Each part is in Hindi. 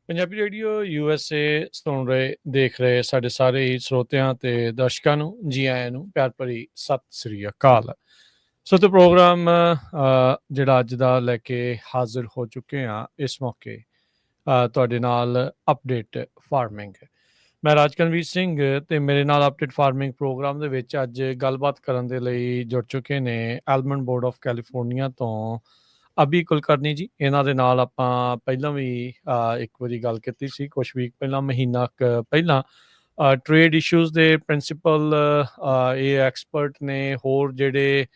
ਪੰਜਾਬੀ ਰੇਡੀਓ USA ਸੁਣ ਰਹੇ ਦੇਖ ਰਹੇ ਸਾਡੇ ਸਾਰੇ ਹੀ ਸਰੋਤਿਆਂ ਤੇ ਦਰਸ਼ਕਾਂ ਨੂੰ ਜੀ ਆਇਆਂ ਨੂੰ ਪਿਆਰ ਭਰੀ ਸਤਿ ਸ੍ਰੀ ਅਕਾਲ। ਸੋ ਤੇ ਪ੍ਰੋਗਰਾਮ ਜਿਹੜਾ ਅੱਜ ਦਾ ਲੈ ਕੇ ਹਾਜ਼ਰ ਹੋ ਚੁੱਕੇ ਹਾਂ ਇਸ ਮੌਕੇ ਤੁਹਾਡੇ ਨਾਲ ਅਪਡੇਟ ਫਾਰਮਿੰਗ। ਮੈਂ ਰਾਜਕਨਵੀਰ ਸਿੰਘ ਤੇ ਮੇਰੇ ਨਾਲ ਅਪਡੇਟ ਫਾਰਮਿੰਗ ਪ੍ਰੋਗਰਾਮ ਦੇ ਵਿੱਚ ਅੱਜ ਗੱਲਬਾਤ ਕਰਨ ਦੇ ਲਈ ਜੁੜ ਚੁੱਕੇ ਨੇ ਆਲਮੰਡ ਬੋਰਡ ਆਫ ਕੈਲੀਫੋਰਨੀਆ ਤੋਂ ਅਭੀ ਕੁਲਕਰਨੀ ਜੀ। ਇਹਨਾਂ ਦੇ ਨਾਲ ਆਪਾਂ ਪਹਿਲਾਂ ਵੀ ਇੱਕ ਵਾਰੀ ਗੱਲ ਕੀਤੀ ਸੀ ਕੁਛ ਵੀਕ ਪਹਿਲਾਂ, ਮਹੀਨਾ ਪਹਿਲਾਂ। ਟ੍ਰੇਡ ਇਸ਼ੂਜ਼ ਦੇ ਪ੍ਰਿੰਸੀਪਲ ਇਹ ਐਕਸਪਰਟ ਨੇ। ਹੋਰ ਜਿਹੜੇ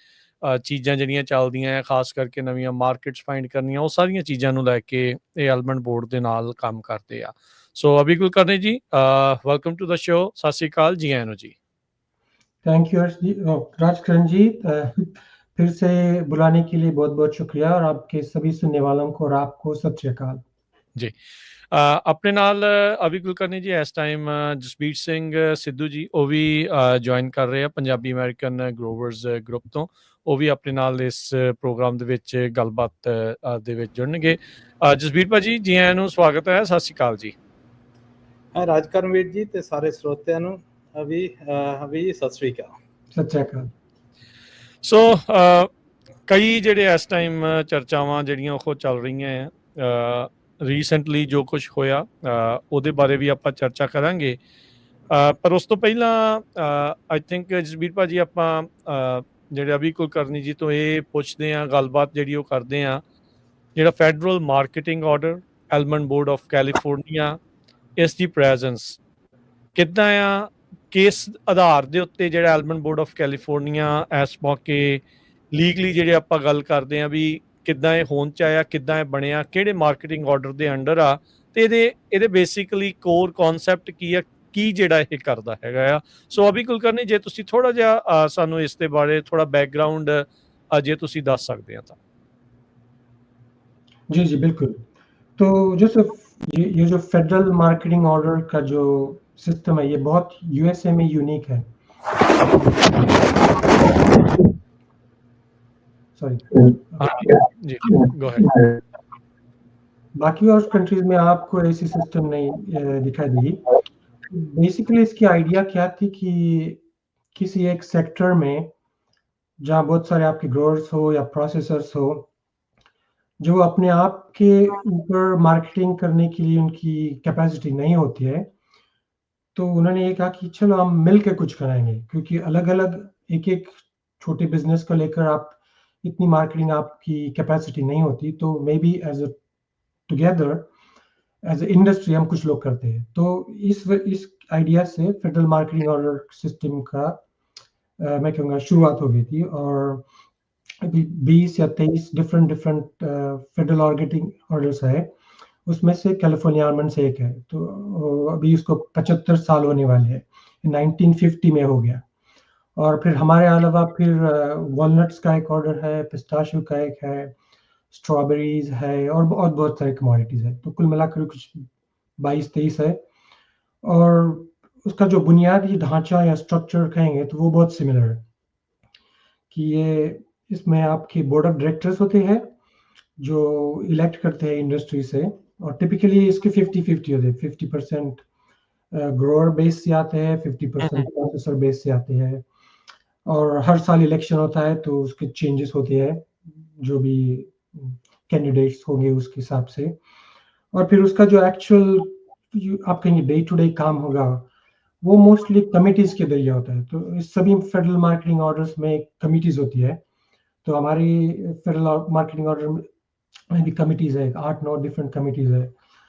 ਚੀਜ਼ਾਂ ਜਿਹੜੀਆਂ ਚੱਲਦੀਆਂ ਹੈ, ਖਾਸ ਕਰਕੇ ਨਵੀਆਂ ਮਾਰਕੀਟਸ ਫਾਈਂਡ ਕਰਨੀਆਂ, ਉਹ ਸਾਰੀਆਂ ਚੀਜ਼ਾਂ ਨੂੰ ਲੈ ਕੇ ਇਹ ਆਲਮੰਡ ਬੋਰਡ ਦੇ ਨਾਲ ਕੰਮ ਕਰਦੇ ਆ। ਸੋ ਅਭੀ ਕੁਲਕਰਨੀ ਜੀ, ਵੈਲਕਮ ਟੂ ਦ ਸ਼ੋ। ਸਤਿ ਸ਼੍ਰੀ ਅਕਾਲ, ਜੀ ਆਇਆਂ ਨੂੰ ਜੀ। थैंक यू राजकरण जी, फिर से बुलाने के लिए बहुत बहुत शुक्रिया और आपके सभी सुनने वालों को और आपको सत श्री अकाल जी। ਆਪਣੇ ਨਾਲ ਅਭੀ ਕੁਲਕਰਨੀ ਜੀ ਇਸ ਟਾਈਮ ਜਸਬੀਰ ਸਿੰਘ ਸਿੱਧੂ ਜੀ ਉਹ ਵੀ ਜੁਆਇਨ ਕਰ ਰਹੇ ਆ ਪੰਜਾਬੀ ਅਮਰੀਕਨ ਗਰੋਵਰਸ ਗਰੁੱਪ ਤੋਂ। ਉਹ ਵੀ ਆਪਣੇ ਨਾਲ ਇਸ ਪ੍ਰੋਗਰਾਮ ਦੇ ਵਿੱਚ ਗੱਲਬਾਤ ਦੇ ਵਿੱਚ ਜੁੜਨਗੇ। ਜਸਬੀਰ ਭਾਜੀ, ਜੀ ਆਇਆਂ ਨੂੰ, ਸਵਾਗਤ ਹੈ, ਸਤਿ ਸ਼੍ਰੀ ਅਕਾਲ ਜੀ। ਰਾਜਕਰਨਵੀਰ ਜੀ ਤੇ ਸਾਰੇ ਸਰੋਤਿਆਂ ਨੂੰ ਅਭੀ ਸਤਿ ਸ਼੍ਰੀ ਅਕਾਲ। सत श्री अकाल। ਸੋ ਕਈ ਜਿਹੜੇ ਇਸ ਟਾਈਮ ਚਰਚਾਵਾਂ ਜਿਹੜੀਆਂ ਉਹ ਚੱਲ ਰਹੀਆਂ ਆ ਰੀਸੈਂਟਲੀ ਜੋ ਕੁਝ ਹੋਇਆ ਉਹਦੇ ਬਾਰੇ ਵੀ ਆਪਾਂ ਚਰਚਾ ਕਰਾਂਗੇ। ਪਰ ਉਸ ਤੋਂ ਪਹਿਲਾਂ ਆਈ ਥਿੰਕ ਜਸਬੀਰ ਭਾਜੀ ਆਪਾਂ ਜਿਹੜੇ ਅਭੀ ਕੁਲਕਰਨੀ ਜੀ ਤੋਂ ਇਹ ਪੁੱਛਦੇ ਹਾਂ, ਗੱਲਬਾਤ ਜਿਹੜੀ ਉਹ ਕਰਦੇ ਹਾਂ, ਜਿਹੜਾ federal marketing order almond board of California, ਇਸ ਦੀ ਪ੍ਰੈਜ਼ੈਂਸ ਕਿੱਦਾਂ ਆ, ਕਿਸ ਆਧਾਰ ਦੇ ਉੱਤੇ ਜਿਹੜਾ ਆਲਮੰਡ ਬੋਰਡ ਆਫ ਕੈਲੀਫੋਰਨੀਆ ਇਸ ਮੌਕੇ ਲੀਗਲੀ ਜਿਹੜੇ ਆਪਾਂ ਗੱਲ ਕਰਦੇ ਹਾਂ ਵੀ ਕਿੱਦਾਂ ਇਹ ਹੋਂਦ 'ਚ ਆਇਆ, ਕਿੱਦਾਂ ਇਹ ਬਣਿਆ, ਕਿਹੜੇ ਮਾਰਕੀਟਿੰਗ ਆਰਡਰ ਦੇ ਅੰਡਰ ਆ, ਤੇ ਇਹਦੇ ਬੇਸਿਕਲੀ ਕੋਰ ਕਨਸੈਪਟ ਕੀ ਆ, ਕੀ ਜਿਹੜਾ ਇਹ ਕਰਦਾ ਹੈਗਾ ਆ। ਸੋ ਅਭੀ ਕੁਲਕਰਨੀ, ਜੇ ਤੁਸੀਂ ਥੋੜਾ ਜਿਹਾ ਸਾਨੂੰ ਇਸ ਦੇ ਬਾਰੇ ਥੋੜਾ ਬੈਕਗਰਾਊਂਡ ਜੇ ਤੁਸੀਂ ਦੱਸ ਸਕਦੇ ਆ ਤਾਂ। जी जी बिल्कुल। तो जैसे ये जो फेडरल मार्केटिंग ऑर्डर का जो सिस्टम है, ये बहुत यूएसए में यूनिक है। Sorry, go ahead. बाकी और कंट्रीज में आपको ऐसी सिस्टम नहीं दिखाई देगी। बेसिकली इसकी आइडिया क्या थी कि किसी एक सेक्टर में जहाँ बहुत सारे आपके ग्रोअर्स हो या प्रोसेसर्स हो, जो अपने आप के ऊपर मार्केटिंग करने के लिए उनकी कैपेसिटी नहीं होती है, तो उन्होंने ये कहा कि चलो हम मिल के कुछ कराएंगे, क्योंकि अलग अलग एक एक छोटे बिजनेस को लेकर आप इतनी मार्केटिंग आपकी कैपेसिटी नहीं होती, तो may be as a together as a industry हम कुछ लोग करते हैं। तो इस आइडिया से फेडरल मार्केटिंग ऑर्डर सिस्टम का मैं कहूँगा शुरुआत हो गई थी। और अभी 20 या 23 डिफरेंट फेडरल मार्केटिंग ऑर्डर्स है, उसमें से कैलिफोर्निया आलमंड से एक है। तो अभी उसको 75 साल होने वाले हैं, 1950 में हो गया। और फिर हमारे अलावा फिर वॉलनट्स का एक ऑर्डर है, पिस्ताशियो का एक है, स्ट्रॉबेरीज है और बहुत सारे कमोडिटीज है। तो कुल मिलाकर कुछ 22-23 है। और उसका जो बुनियादी ढांचा या स्ट्रक्चर कहेंगे तो वो बहुत सिमिलर है कि ये इसमें आपके बोर्ड ऑफ डायरेक्टर्स होते हैं जो इलेक्ट करते हैं इंडस्ट्री से, और टिपिकली इसके 50-50 होते हैं। 50% ग्रोअर बेस से आते हैं, 50% प्रोसेसर बेस से आते हैं। और हर साल इलेक्शन होता है तो उसके चेंजेस होते हैं, जो भी कैंडिडेट्स होंगे उसके हिसाब से। और फिर उसका जो एक्चुअल आप कहेंगे डे टू डे काम होगा, वो मोस्टली कमिटीज के जरिए होता है। तो इस सभी फेडरल मार्केटिंग ऑर्डर्स में कमिटीज होती है। तो हमारी फेडरल मार्केटिंग ऑर्डर में भी कमिटीज है, 8-9 डिफरेंट कमिटीज है,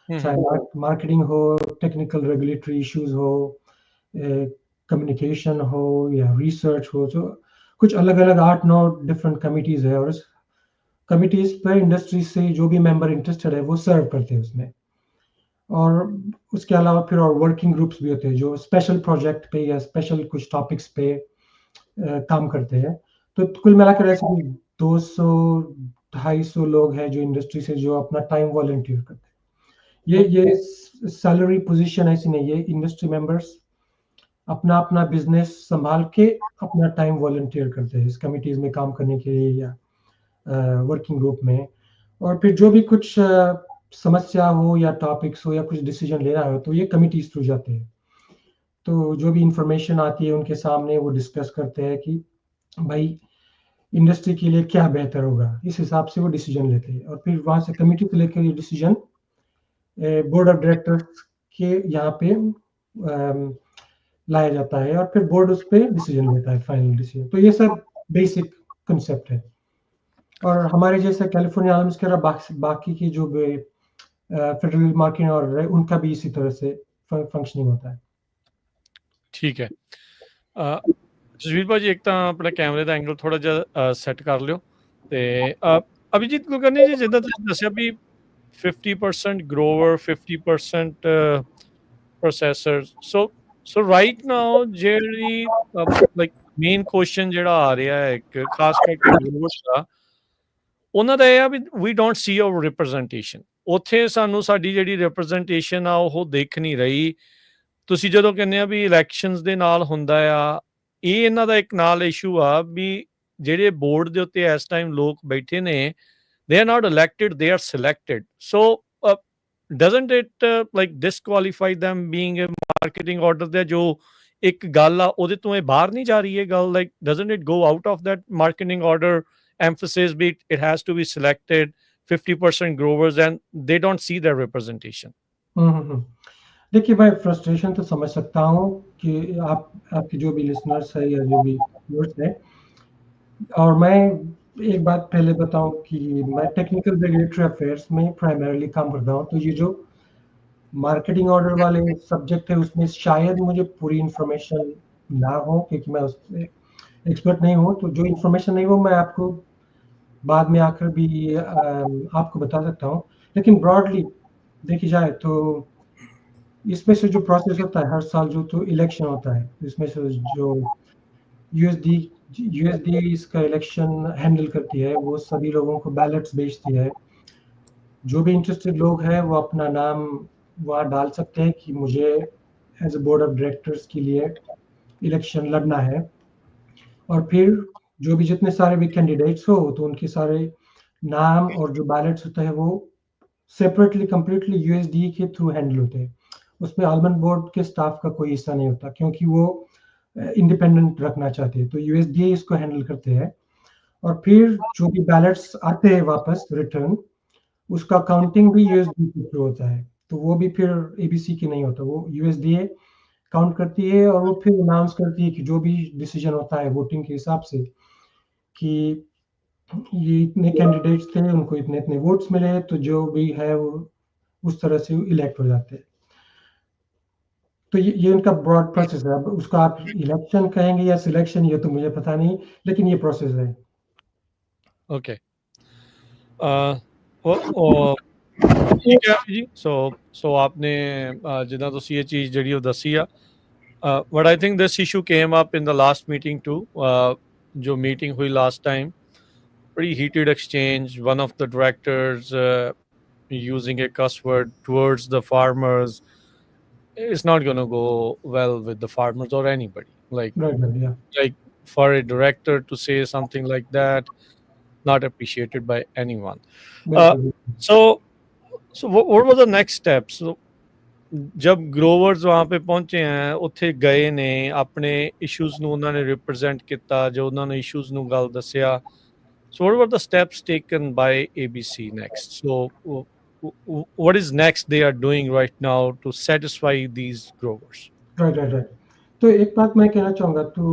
चाहे मार्केटिंग हो, टेक्निकल रेगुलेटरी इश्यूज हो, कम्युनिकेशन हो या रिसर्च हो। तो कुछ अलग अलग 8-9 डिफरेंट कमिटीज है, और इस कमिटीज पर इंडस्ट्री से जो भी मेंबर इंटरेस्टेड है वो सर्व करते हैं उसमें। और उसके अलावा फिर और वर्किंग ग्रुप्स भी होते हैं जो स्पेशल प्रोजेक्ट पे या स्पेशल कुछ टॉपिक्स पे काम करते हैं। तो कुल मिलाकर ऐसे 200-250 लोग हैं जो इंडस्ट्री से जो अपना टाइम वॉलंटियर करते हैं। ये सैलरी पोजीशन ऐसी नहीं है। इंडस्ट्री मेंबर्स अपना अपना बिजनेस संभाल के अपना टाइम वॉलंटियर करते हैं इस कमिटीज में काम करने के लिए या वर्किंग ग्रुप में। और फिर जो भी कुछ समस्या हो या टॉपिक्स हो या कुछ डिसीजन लेना हो तो ये कमिटीज थ्रू जाते हैं। तो जो भी इंफॉर्मेशन आती है उनके सामने वो डिस्कस करते हैं कि भाई इंडस्ट्री के लिए क्या बेहतर होगा, इस हिसाब से वो डिसीजन लेते हैं और फिर वहाँ से कमिटी से लेकर ये डिसीजन बोर्ड ऑफ डायरेक्टर्स के यहाँ पे लाया जाता है और फिर बोर्ड उस पर डिसीजन लेता है, फाइनल डिसीजन। तो ये सब बेसिक कंसेप्ट है। और हमारे जैसे कैलिफोर्निया आलम्स के बाकी की जो फेडरल मार्केटिंग ऑर्डर है उनका भी इसी तरह से फंक्शनिंग होता है। ठीक है। ਜਸਵੀਰ ਭਾਜੀ ਇੱਕ ਤਾਂ ਆਪਣਾ ਕੈਮਰੇ ਦਾ ਐਂਗਲ ਥੋੜਾ ਜਿਹਾ ਸੈੱਟ ਕਰ ਲਿਓ ਤੇ ਅਭਿਜੀਤ ਕੁਲਕਰਨੀ ਜੀ ਜਿੱਦਾਂ ਤੁਸੀਂ ਦੱਸਿਆ ਵੀ 50% grower 50% processor so right now ਜਿਹੜੀ like main question ਜਿਹੜਾ ਆ ਰਿਹਾ ਹੈ ਇੱਕ ਖਾਸ ਕਰਕੇ growers ਦਾ ਉਹਨਾਂ ਦਾ ਇਹ ਆ ਵੀ we don't see our representation ਉੱਥੇ ਸਾਨੂੰ ਸਾਡੀ ਜਿਹੜੀ representation ਆ ਉਹ ਦਿਖ ਨਹੀਂ ਰਹੀ। ਤੁਸੀਂ ਜਦੋਂ ਕਹਿੰਦੇ ਆ ਵੀ ਇਲੈਕਸ਼ਨਸ ਦੇ ਨਾਲ ਹੁੰਦਾ ਆ ਇਹ ਇਹਨਾਂ ਦਾ ਇੱਕ ਨਾਲ ਇਸ਼ੂ ਆ ਵੀ ਜਿਹੜੇ ਬੋਰਡ ਦੇ ਉੱਤੇ ਇਸ ਟਾਈਮ ਲੋਕ ਬੈਠੇ ਨੇ they are not elected, they are selected. So doesn't it like disqualify them being a marketing order ਦਾ ਜੋ ਇੱਕ ਗੱਲ ਆ ਉਹਦੇ ਤੋਂ ਇਹ ਬਾਹਰ ਨਹੀਂ ਜਾ ਰਹੀ ਹੈ ਗੱਲ like doesn't it go out of that marketing order emphasis be it has to be selected 50% growers and they don't see their representation. देखिए मैं फ्रस्ट्रेशन तो समझ सकता हूँ कि आपके जो भी लिसनर्स है या जो भी व्यूअर्स है, और मैं एक बात पहले बताऊं कि मैं टेक्निकल रेगुलेटरी अफेयर्स में प्राइमरीली काम करता हूं। तो ये जो मार्केटिंग ऑर्डर वाले सब्जेक्ट है उसमें शायद मुझे पूरी इंफॉर्मेशन ना हो क्योंकि मैं उसमें एक्सपर्ट नहीं हूं। तो जो इंफॉर्मेशन नहीं वो मैं आपको बाद में आकर भी आपको बता सकता हूं। लेकिन ब्रॉडली देखी जाए तो इसमें से जो प्रोसेस होता है हर साल जो तो इलेक्शन होता है, इसमें से जो यूएसडी इसका इलेक्शन हैंडल करती है, वो सभी लोगों को बैलेट्स भेजती है। जो भी इंटरेस्टेड लोग हैं वो अपना नाम वहाँ डाल सकते हैं कि मुझे as a board of directors के लिए इलेक्शन लड़ना है। और फिर जो भी जितने सारे भी कैंडिडेट्स हो तो उनके सारे नाम और जो बैलेट्स होता है वो सेपरेटली कंप्लीटली यूएसडी के थ्रू हैंडल होते हैं। उसमें आलमंड बोर्ड के स्टाफ का कोई हिस्सा नहीं होता क्योंकि वो इंडिपेंडेंट रखना चाहते हैं। तो यूएसडीए इसको हैंडल करते हैं और फिर जो भी बैलेट्स आते हैं वापस रिटर्न उसका काउंटिंग भी यूएसडी के थ्रू होता है। तो वो भी फिर एबीसी की नहीं होता, वो यूएसडीए काउंट करती है और वो फिर अनाउंस करती है कि जो भी डिसीजन होता है वोटिंग के हिसाब से कि ये इतने कैंडिडेट्स थे उनको इतने इतने वोट्स मिले, तो जो भी है वो उस तरह से इलेक्ट हो जाते हैं। तो ये उनका ब्रॉड प्रोसेस है। अब उसको आप इलेक्शन कहेंगे या सिलेक्शन ये तो मुझे पता नहीं, लेकिन ये प्रोसेस है। ओके ठीक है जी। सो आपने जिदा ਤੁਸੀਂ ਇਹ ਚੀਜ਼ ਜਿਹੜੀ ਉਹ ਦੱਸੀ ਆ but I think this issue came up in the last meeting too जो मीटिंग हुई last time pretty heated exchange, one of the directors using a cuss word towards the farmers. It's not going to go well with the farmers or anybody. Like for a director to say something like that, not appreciated by anyone. So what were the next steps? So, जब ग्रोवर्स वहाँ पे पहुंचे हैं ਉੱਥੇ ਗਏ ਨੇ ਆਪਣੇ ਇਸ਼ੂਜ਼ ਨੂੰ ਉਹਨਾਂ ਨੇ ਰਿਪਰੈਜ਼ੈਂਟ ਕੀਤਾ ਜੋ ਉਹਨਾਂ ਨੇ ਇਸ਼ੂਜ਼ ਨੂੰ ਗੱਲ ਦੱਸਿਆ। So what were the steps taken by ABC next? So what is next they are doing right now to satisfy these growers? Right. तो एक बात मैं कहना चाहूँगा, तो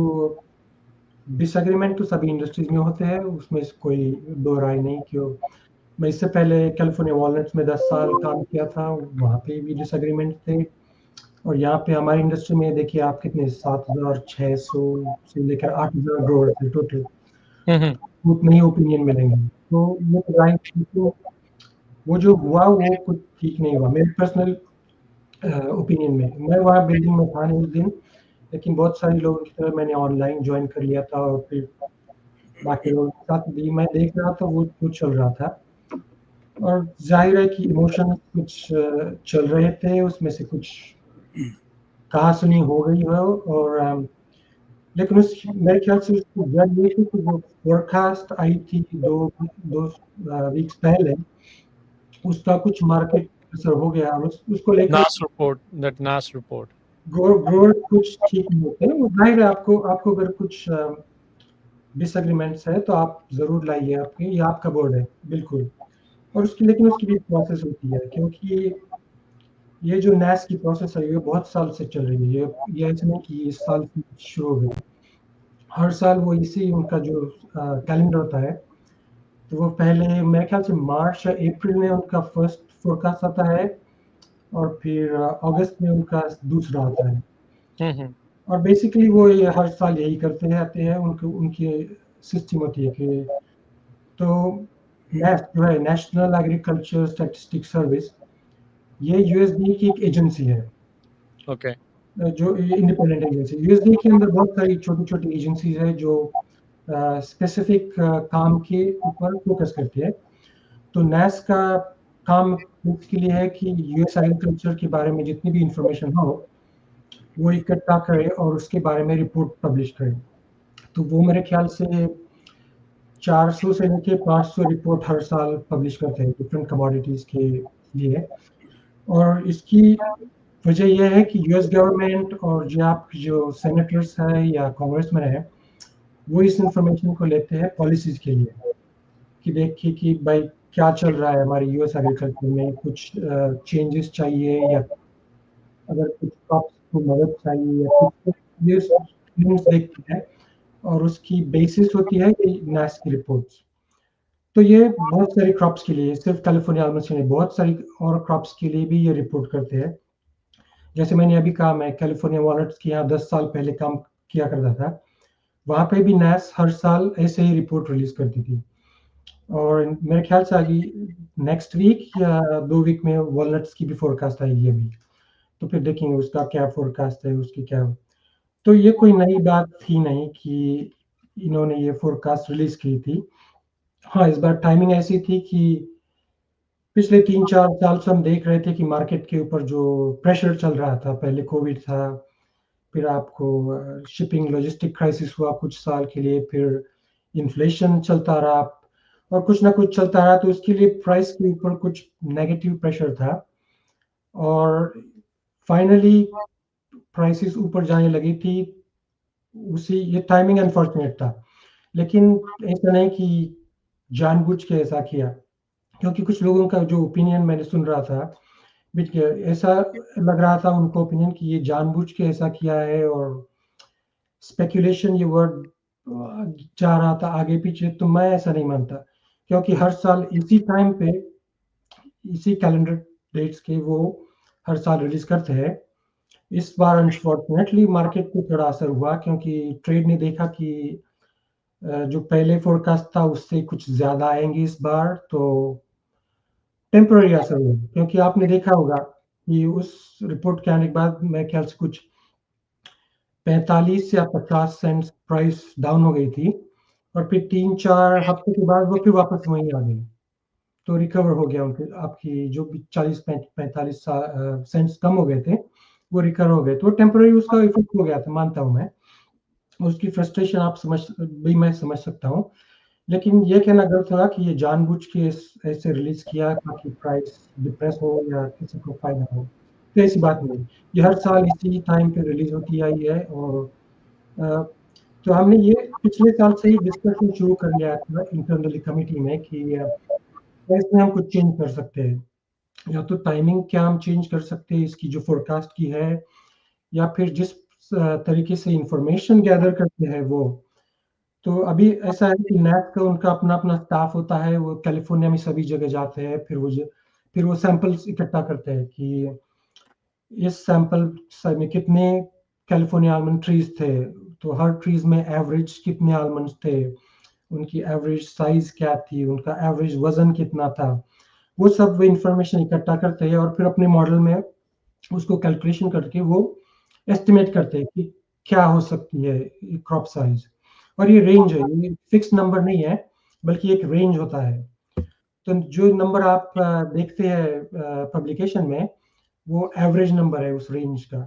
डिसएग्रीमेंट तो सभी इंडस्ट्रीज में होते हैं, उसमें कोई दो राय नहीं। क्यों मैं इससे पहले कैलिफोर्निया वॉलनट्स में 10 साल काम किया था, वहाँ पे भी डिसएग्रीमेंट थे। और यहाँ पे हमारी इंडस्ट्री में देखिए आप कितने 7,600 से लेकर 8,000 ग्रोवर थे टोटल, उतने ही ओपिनियन मिलेंगे। तो ये राइट तो वो जो हुआ वो कुछ ठीक नहीं हुआ मेरे पर्सनल ओपिनियन में। मैं वहाँ बिल्डिंग में था नहीं उस दिन, लेकिन बहुत सारे लोगों की तरह मैंने ऑनलाइन ज्वाइन कर लिया था और फिर बाकी लोगों के साथ भी मैं देख रहा था वो कुछ चल रहा था। और जाहिर है कि इमोशन कुछ चल रहे थे, उसमें से कुछ कहा सुनी हो गई हो। और लेकिन उस मेरे ख्याल से उसकी वजह ये थी कि जो फोरकास्ट आई थी दो वीक्स पहले, उसका कुछ मार्केट असर हो गया और उसको लेकर नास रिपोर्ट ग्रोवर कुछ ठीक नहीं होते हैं। वो जाहिर है, आपको अगर कुछ डिसएग्रीमेंट्स है तो आप जरूर लाइए, आपके ये आपका बोर्ड है बिल्कुल। और लेकिन उसकी भी प्रोसेस होती है, क्योंकि ये जो नैस की प्रोसेस है ये बहुत साल से चल रही है। ये ऐसा नहीं कि इस साल की शुरू हो गई। हर साल वो इसी उनका जो कैलेंडर होता है, तो वो पहले मेरे ख्याल से मार्च या अप्रैल में उनका फर्स्ट फोरकास्ट आता है और फिर अगस्त में उनका दूसरा आता है। और बेसिकली वो ये हर साल यही करते रहते हैं। उनकी सिस्टम होती है कि तो नेस्ट जो है नेशनल एग्रीकल्चर स्टैटिस्टिक सर्विस, ये यूएसडी की एक एजेंसी है, ओके जो इंडिपेंडेंट एजेंसी। यूएसडी के अंदर बहुत सारी छोटी छोटी एजेंसीज है जो स्पेसिफिक काम के ऊपर फोकस करती है। तो नैस का काम इसके लिए है कि यूएस एग्रीकल्चर के बारे में जितनी भी इंफॉर्मेशन हो वो इकट्ठा करे और उसके बारे में रिपोर्ट पब्लिश करे। तो वो मेरे ख्याल से 400 से लेके 500 रिपोर्ट हर साल पब्लिश करते हैं डिफरेंट कमोडिटीज के लिए। और इसकी वजह यह है कि यूएस गवर्नमेंट और जो सेनेटर्स है या कांग्रेसमैन है, वो इस इंफॉर्मेशन को लेते हैं पॉलिसीज के लिए, कि देखिए कि भाई क्या चल रहा है हमारे यूएस एग्रीकल्चर में, कुछ चेंजेस चाहिए या अगर कुछ क्रॉप्स को मदद चाहिए या कुछ, ये न्यूज़ देखते हैं और उसकी बेसिस होती है ये नैस की रिपोर्ट्स। तो ये बहुत सारी क्रॉप्स के लिए, सिर्फ कैलिफोर्निया आलमंड्स के लिए, बहुत सारी और क्रॉप्स के लिए भी ये रिपोर्ट करते हैं। जैसे मैंने अभी कहा, मैं कैलिफोर्निया वॉलनट्स के यहाँ 10 साल पहले काम किया करता था। वहाँ पे भी नैस हर साल ऐसे ही रिपोर्ट रिलीज करती थी। और मेरे ख्याल से अभी नेक्स्ट वीक या 2 वीक में वॉलनट्स की भी फोरकास्ट आएगी अभी। तो फिर देखेंगे उसका क्या फोरकास्ट है, उसकी क्या। तो ये कोई नई बात थी नहीं कि इन्होंने ये फोरकास्ट रिलीज की थी। हाँ, इस बार टाइमिंग ऐसी थी कि पिछले 3-4 साल से हम देख रहे थे कि मार्केट के ऊपर जो प्रेशर चल रहा था, पहले कोविड था, फिर आपको शिपिंग लॉजिस्टिक क्राइसिस हुआ कुछ साल के लिए, फिर इन्फ्लेशन चलता रहा और कुछ ना कुछ चलता रहा, तो उसके लिए प्राइस के ऊपर कुछ नेगेटिव प्रेशर था और फाइनली प्राइसेस ऊपर जाने लगी थी। ये टाइमिंग अनफॉर्चुनेट था, लेकिन ऐसा नहीं कि जानबूझ के ऐसा किया, क्योंकि कुछ लोगों का जो ओपिनियन मैंने सुन रहा था, ऐसा लग रहा था उनको ओपिनियन कि ये जानबूझ के ऐसा किया है और स्पेकुलेशन ये वर्ड जा रहा था आगे पीछे। तो मैं ऐसा नहीं मानता, क्योंकि हर साल इसी टाइम पे इसी कैलेंडर डेट्स के वो हर साल रिलीज करते हैं। इस बार अनफॉर्चुनेटली मार्केट को थोड़ा असर हुआ, क्योंकि ट्रेड ने देखा कि जो पहले फोरकास्ट था उससे कुछ ज्यादा आएंगे इस बार, तो टेम्पररी असर हुआ। क्योंकि आपने देखा होगा कि उस रिपोर्ट के आने के बाद मेरे ख्याल से कुछ 45 या 50 सेंट्स प्राइस डाउन हो गई थी और फिर 3-4 हफ्ते के बाद वो फिर वापस वहीं आ गई। तो रिकवर हो गया उनके, आपकी जो भी 40-45 सेंट्स कम हो गए थे वो रिकवर हो गए। तो टेम्पररी उसका इफेक्ट हो गया था, मानता हूँ मैं। उसकी फ्रस्ट्रेशन मैं समझ सकता हूँ, लेकिन ये कहना गलत होगा कि ये जानबूझ के ऐसे रिलीज किया ताकि प्राइस डिप्रेस हो या किसी को फायदा हो। तो ऐसी बात नहीं, ये हर साल इसी टाइम पे रिलीज होती आई है। और अ, तो हमने ये पिछले साल से ही डिस्कशन शुरू कर लिया था इंटरनली कमिटी में कि इसमें हम कुछ चेंज कर सकते हैं, या तो टाइमिंग क्या हम चेंज कर सकते हैं इसकी जो फोरकास्ट की है, या फिर जिस तरीके से इंफॉर्मेशन गैदर करते हैं वो। तो अभी ऐसा है कि नैक का उनका अपना-अपना स्टाफ होता है, वो कैलिफ़ोर्निया में सभी जगह जाते हैं, फिर वो सैंपल्स इकट्ठा करते हैं कि इस सैंपल में कितने कैलिफ़ोर्निया आलमंड ट्रीज़ थे, तो हर ट्रीज़ में एवरेज कितने आलमंड्स थे, उनकी एवरेज साइज़ क्या थी, उनका एवरेज वज़न कितना था। वो सब वो इन्फॉर्मेशन इकट्ठा करते हैं और फिर अपने मॉडल में उसको कैलकुलेशन करके वो एस्टिमेट करते हैं कि क्या हो सकती है क्रॉप साइज़। और ये रेंज है, ये फिक्स नंबर नहीं है, बल्कि एक रेंज होता है। तो जो नंबर आप देखते हैं पब्लिकेशन में, वो एवरेज नंबर है उस रेंज का।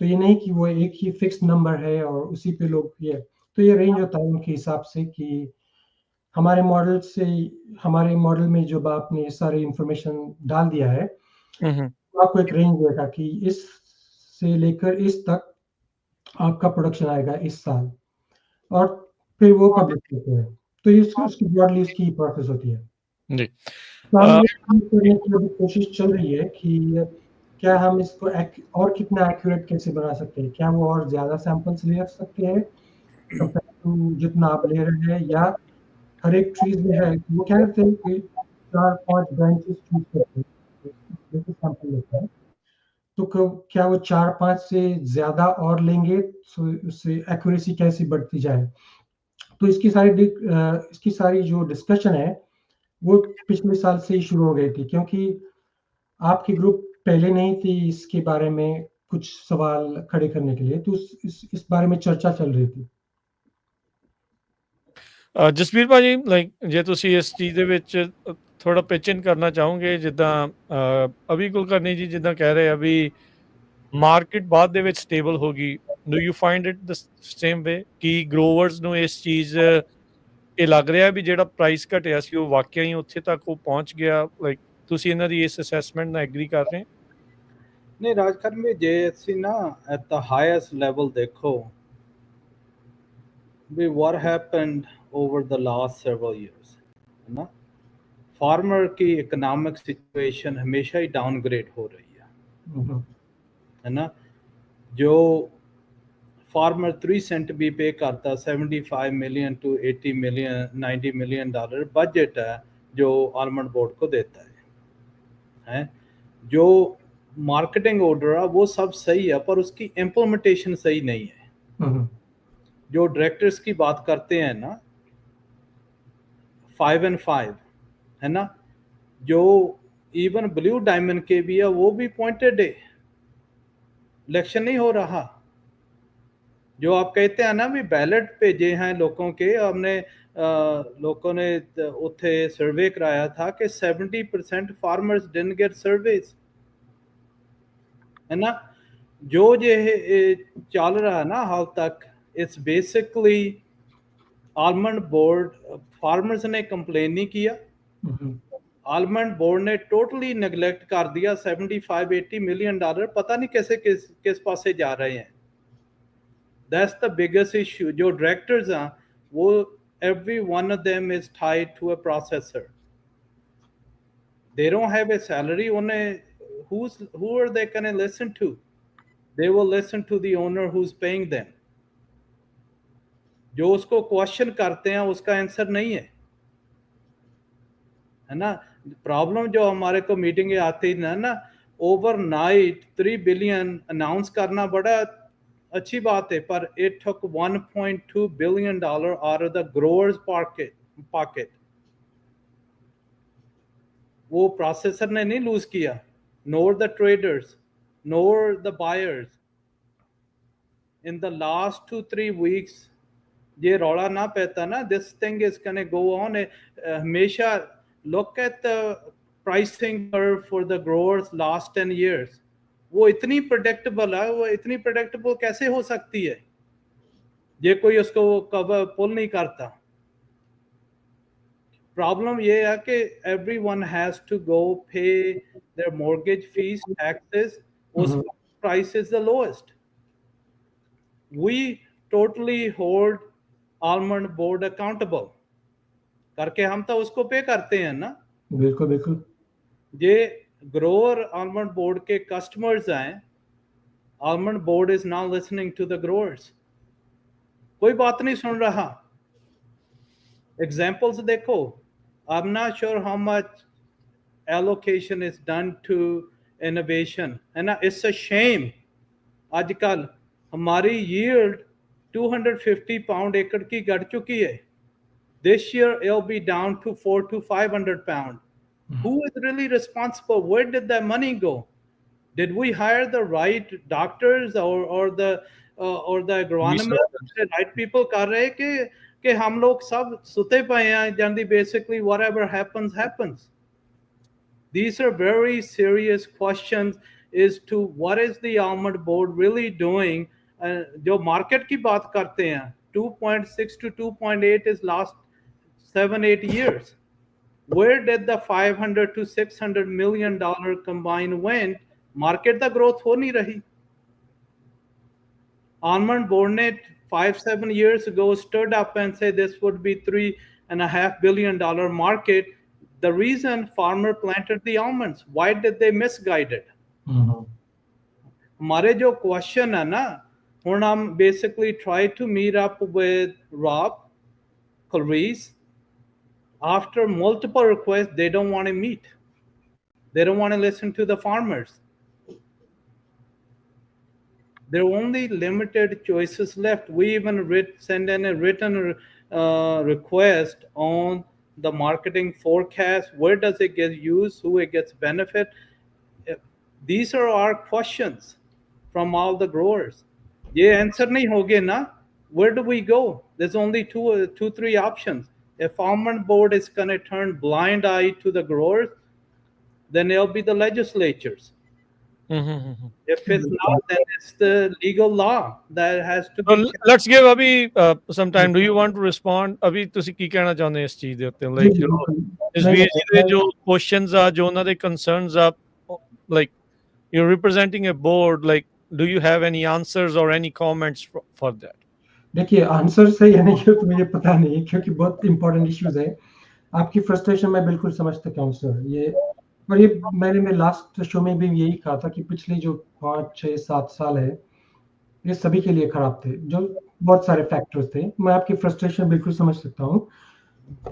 तो ये नहीं कि वो एक ही फिक्स नंबर है और उसी पे लोग ये, तो ये रेंज होता है उनके हिसाब से कि हमारे मॉडल में जब आपने सारी इंफॉर्मेशन डाल दिया है, तो आपको एक रेंज देगा कि इस से लेकर इस तक आपका प्रोडक्शन आएगा इस साल, और फिर वो पब्लिश करते हैं। तो उसकी ब्रॉडली इसकी प्रोसेस होती है। जी। तो हम ये करने की अभी कोशिश चल रही है कि क्या हम इसको और कितना एक्यूरेट कैसे बना सकते हैं? क्या वो और ज़्यादा सैंपल्स ले सकते हैं कंपेयर टू जितना आप ले रहे हैं, या हर एक ट्रीज़ में है, वो क्या करते हैं कि 4-5 ब्रांचेस चूज़ करते हैं, जैसे सैंपल लेते हैं। तो क्या वो 4-5 से ज़्यादा और लेंगे, तो उससे एक्यूरेसी कैसे बढ़ती जाए? तो इसकी सारी जो डिस्कशन है, वो पिछले साल से ही शुरू हो गई थी, क्योंकि आपकी ग्रुप पहले नहीं थी इसके बारे में कुछ सवाल खड़े करने के लिए, तो इस बारे में चर्चा चल रही थी। ਜਸਬੀਰ ਭਾਜੀ ਲਾਈਕ ਜੇ ਤੁਸੀਂ ਇਸ ਚੀਜ਼ ਦੇ ਵਿੱਚ ਥੋੜਾ ਪਿਚ ਇਨ ਕਰਨਾ ਚਾਹੋਗੇ, ਜਿੱਦਾਂ ਅਭੀ ਕੁਲਕਰਨੀ ਜੀ ਜਿੱਦਾਂ ਕਹਿ ਰਹੇ ਆ ਵੀ ਮਾਰਕੀਟ ਬਾਅਦ ਦੇ ਵਿੱਚ ਸਟੇਬਲ ਹੋ ਗਈ, do you find it the same ਵੇ ਕਿ ਗਰੋਵਰਸ ਨੂੰ ਇਸ ਚੀਜ਼ ਇਹ ਲੱਗ ਰਿਹਾ ਵੀ ਜਿਹੜਾ ਪ੍ਰਾਈਸ ਘਟਿਆ ਸੀ ਉਹ ਵਾਕਿਆ ਹੀ ਉੱਥੇ ਤੱਕ ਉਹ ਪਹੁੰਚ ਗਿਆ, ਲਾਈਕ ਤੁਸੀਂ ਇਹਨਾਂ ਦੀ ਇਸ ਅਸੈਸਮੈਂਟ ਨਾਲ ਐਗਰੀ ਕਰ ਰਹੇ? ਨਹੀਂ ਰਾਜਕਰਨ ਵੀ ਜੇ ਅਸੀਂ ਨਾ ਐਟ ਦਾ ਹਾਈਐਸਟ ਲੈਵਲ ਦੇਖੋ ਵੀ what happened over the last several years, है ना, फार्मर की इकोनॉमिक सिचुएशन हमेशा ही डाउनग्रेड हो रही है ना। जो फार्मर 3 सेंट भी पे करता, 75 million to 80 million 90 million dollar budget है जो आलमंड बोर्ड को देता है। जो मार्केटिंग ऑर्डर है वो सब सही है, पर उसकी इम्प्लीमेंटेशन सही नहीं है। जो डायरेक्टर्स की बात करते हैं ना 5 and 5, है ना, जो इवन ब्लू डायमंड के भी है वो भी पॉइंटेड है, इलेक्शन नहीं हो रहा। जो आप कहते हैं ना भी बैलेट भेजे हैं लोगों के, हमने लोगों ने उथे सर्वे कराया था कि 70% फार्मर्स डिडंट गेट सर्वेस, है ना। जो ये चल रहा है ना हाल तक, it's basically almond board, farmers ने कंप्लेन नहीं किया, आलमंड बोर्ड ने टोटली नेग्लेक्ट कर दिया। 75-80 मिलियन डॉलर पता नहीं कैसे किस पासे जा रहे हैं। That's the biggest issue. जो डायरेक्टर्स हैं वो every one of them is tied to a processor. They don't have a salary. Who are they going to listen to? They will listen to the owner who's paying them. जो उसको क्वेश्चन करते हैं उसका आंसर नहीं है ना। प्रॉब्लम जो हमारे को मीटिंग आती है ना, ओवरनाइट 3 बिलियन अनाउंस करना बड़ा अच्छी बात है, पर it took 1.2 billion dollar out of the growers pocket. वो प्रोसेसर ने नहीं लूज किया, nor the traders, nor the buyers. In the last 2-3 weeks ये रौला ना पैता ना, this thing is gonna go on. हमेशा look at the pricing curve for the growers last 10 years, वो इतनी प्रेडिक्टेबल है, वो इतनी प्रेडिक्टेबल कैसे हो सकती है ये कोई उसको कवर पुल नहीं करता। प्रॉब्लम ये है कि everyone has to go pay their mortgage fees, taxes, उस price is the lowest। we totally hold almond board accountable करके हम तो उसको पे करते हैं ना। बिल्कुल बिल्कुल। ये ग्रोअर आलमंड बोर्ड के कस्टमर्स हैं, almond board is now listening to the growers, कोई बात नहीं सुन रहा। एग्जांपल्स देखो, I am not sure how much allocation is done to innovation, है ना। It's a shame. आजकल हमारी यील्ड 250 पाउंड एकड़ की घट चुकी है। This year it'll be down to 400 to 500 pound. Who is really responsible? Where did that money go? Did we hire the right doctors or the agronomists, the right people? कर रहे कि हम लोग सब सुते पे हैं, जल्दी basically whatever happens happens. These are very serious questions is to what is the almond board really doing. जो market की बात करते हैं 2.6 to 2.8 is last 7-8 years. Where did the 500 to 600 million dollar combined went? Market the growth हो नहीं रही. Almond board ने 5-7 years ago stood up and said this would be $3.5 billion market. The reason farmer planted the almonds, why did they misguide it? हमारे जो question है ना, ਹੁਣ हम basically try to meet up with Rob Clarice. After multiple requests, they don't want to meet. They don't want to listen to the farmers. There are only limited choices left. We even send in a written request on the marketing forecast. Where does it get used? Who it gets benefit? These are our questions from all the growers. ये answer नहीं होगे ना? Where do we go? There's only two, 3 options. If almond board is going to turn blind eye to the growers, then it'll be the legislatures. If it's not, then it's the legal law that has to be. So let's give Abhi some time. Do you want to respond? Abhi ਤੁਸੀਂ ਕੀ ਕਹਿਣਾ ਚਾਹੁੰਦੇ ਹੋ ਇਸ ਚੀਜ਼ ਦੇ ਉੱਤੇ? Like ਇਸ ਵੀਰ ਜੀ ਦੇ ਜੋ questions ਆ, ਜੋ ਉਹਨਾਂ ਦੇ concerns ਆ, like you're representing a board, like do you have any answers or any comments for that? देखिए आंसर सही है नहीं तो मुझे पता नहीं, क्योंकि बहुत इंपॉर्टेंट इश्यूज है. आपकी फ्रस्ट्रेशन मैं बिल्कुल समझ सकता हूँ सर. ये और ये मैंने लास्ट शो में भी यही कहा था कि पिछले जो 5-6-7 साल है ये सभी के लिए खराब थे, जो बहुत सारे फैक्टर्स थे. मैं आपकी फ्रस्ट्रेशन बिल्कुल समझ सकता हूँ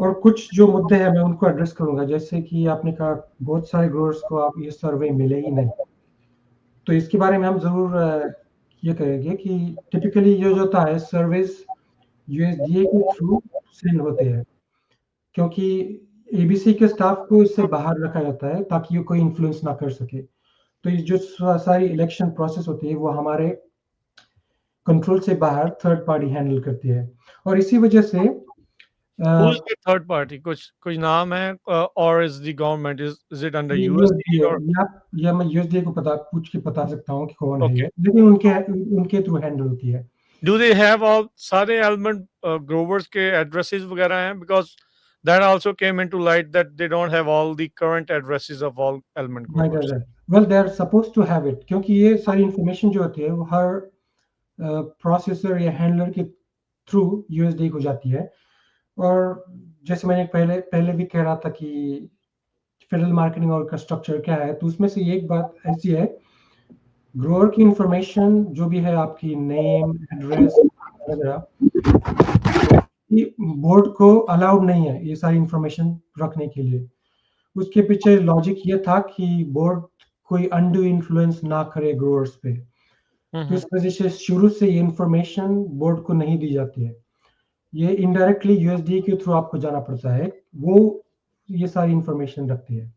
और कुछ जो मुद्दे हैं मैं उनको एड्रेस करूंगा. जैसे कि आपने कहा बहुत सारे ग्रोअर्स को आप ये सर्वे मिले ही नहीं, तो इसके बारे में हम जरूर ये करेंगे कि टिपिकली ये जो होता है सर्विस यूएसडीए के थ्रू सेंड होते हैं, क्योंकि एबीसी के स्टाफ को इससे बाहर रखा जाता है ताकि ये कोई इन्फ्लुएंस ना कर सके. तो ये जो सारी इलेक्शन प्रोसेस होती है वो हमारे कंट्रोल से बाहर थर्ड पार्टी हैंडल करती है. और इसी वजह से who's the third party? कुछ नाम है or is the government, is it under USDA or? या मैं यूएसडीए को पूछ के बता सकता हूँ कि कौन है, लेकिन उनके थ्रू हैंडल होती है. Do they have all सारे almond growers के addresses वगैरह हैं? Because that also came into light that they don't have all the current addresses of all almond growers. Well, they are supposed to have it, क्योंकि ये सारी इंफॉर्मेशन जो होती है वो हर प्रोसेसर या हैंडलर के थ्रू यूएसडीए को जाती है. और जैसे मैंने पहले भी कह रहा था कि फेडरल मार्केटिंग और का स्ट्रक्चर क्या है, तो उसमें से एक बात ऐसी है, ग्रोअर की इंफॉर्मेशन जो भी है आपकी नेम एड्रेस वगैरह, बोर्ड को अलाउड नहीं है ये सारी इंफॉर्मेशन रखने के लिए. उसके पीछे लॉजिक ये था कि बोर्ड कोई अनडू इन्फ्लुएंस ना करे ग्रोअर्स पे. तो इस वजह से शुरू से ये इंफॉर्मेशन बोर्ड को नहीं दी जाती है. ये इनडायरेक्टली यूएसडीए के थ्रू आपको जाना पड़ता है. वो ये सारी इंफॉर्मेशन रखती है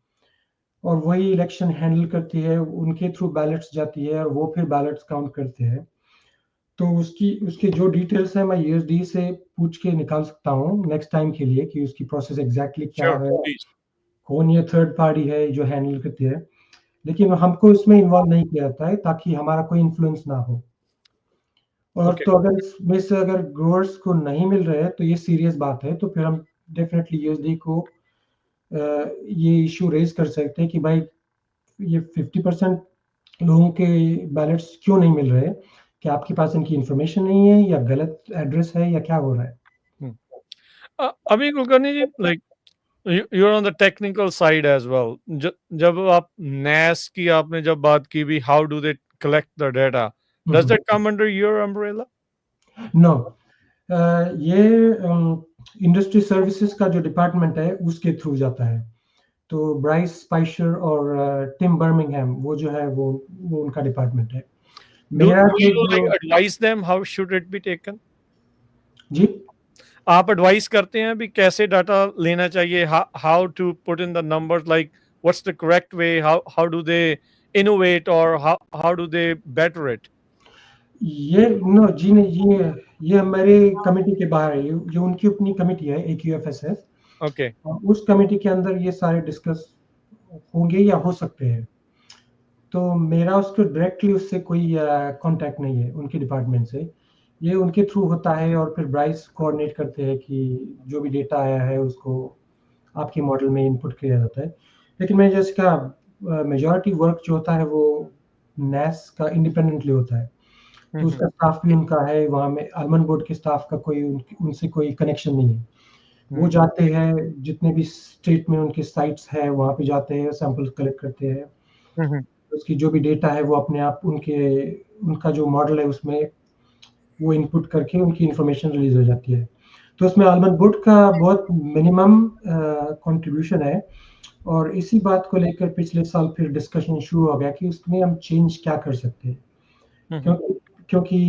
और वही इलेक्शन हैंडल करती है. उनके थ्रू बैलेट्स जाती है और वो फिर बैलेट्स काउंट करते हैं. तो उसके जो डिटेल्स है मैं यूएसडीए से पूछ के निकाल सकता हूँ नेक्स्ट टाइम के लिए कि उसकी प्रोसेस एग्जैक्टली क्या है, कौन ये थर्ड पार्टी है जो हैंडल करती है. लेकिन हमको इसमें इन्वॉल्व नहीं किया जाता है ताकि हमारा कोई इन्फ्लुएंस ना हो. और तो अगर इसमें से अगर ग्रोअर्स को नहीं मिल रहे हैं तो ये सीरियस बात है. तो फिर हम डेफिनेटली यूएसडी को ये इशू रेज कर सकते हैं कि भाई ये 50% लोगों के बैलेट्स क्यों नहीं मिल रहे, कि आपके पास इनकी इंफॉर्मेशन नहीं है या गलत एड्रेस है या क्या हो रहा है. अभी Kulkarni ji, like you are on the technical side as well. जब आप नैस की आपने जब बात की भी, how do they collect the data, does that come under your umbrella? No, ये इंडस्ट्री सर्विसेज का जो डिपार्टमेंट है उसके थ्रू जाता है. तो ब्राइस स्पाइशर और टिम बर्मिंगहैम वो जो है वो उनका डिपार्टमेंट है. Do you like advise them how should it be taken? जी, आप एडवाइस करते हैं भी कैसे डाटा लेना चाहिए, how to put in the numbers, like what's the correct way, how do they innovate or how do they better it? ये नो जी नहीं, ये हमारे कमेटी के बाहर है. जो उनकी अपनी कमेटी है AQFSF, ओके, उस कमेटी के अंदर ये सारे डिस्कस होंगे या हो सकते हैं. तो मेरा उसको डायरेक्टली उससे कोई कांटेक्ट नहीं है उनके डिपार्टमेंट से, ये उनके थ्रू होता है और फिर ब्राइस कोऑर्डिनेट करते हैं कि जो भी डेटा आया है उसको आपके मॉडल में इनपुट किया जाता है। लेकिन मैं जैसे कहा मेजॉरिटी वर्क जो होता है वो नेस का इंडिपेंडेंटली होता है, तो उसका स्टाफ भी उनका है, वहाँ में आलमंड बोर्ड के स्टाफ का कोई उनसे कोई कनेक्शन नहीं है। वो जाते हैं जितने भी स्टेट में उनके साइट्स है वहाँ पे जाते हैं, सैंपल कलेक्ट करते हैं, उसकी जो भी डेटा है वो अपने आप उनका जो मॉडल है उसमें वो इनपुट करके उनकी इंफॉर्मेशन रिलीज हो जाती है। तो उसमें आलमंड बोर्ड का बहुत मिनिमम कंट्रीब्यूशन है, और इसी बात को लेकर पिछले साल फिर डिस्कशन शुरू हो गया कि उसमें हम चेंज क्या कर सकते हैं, क्योंकि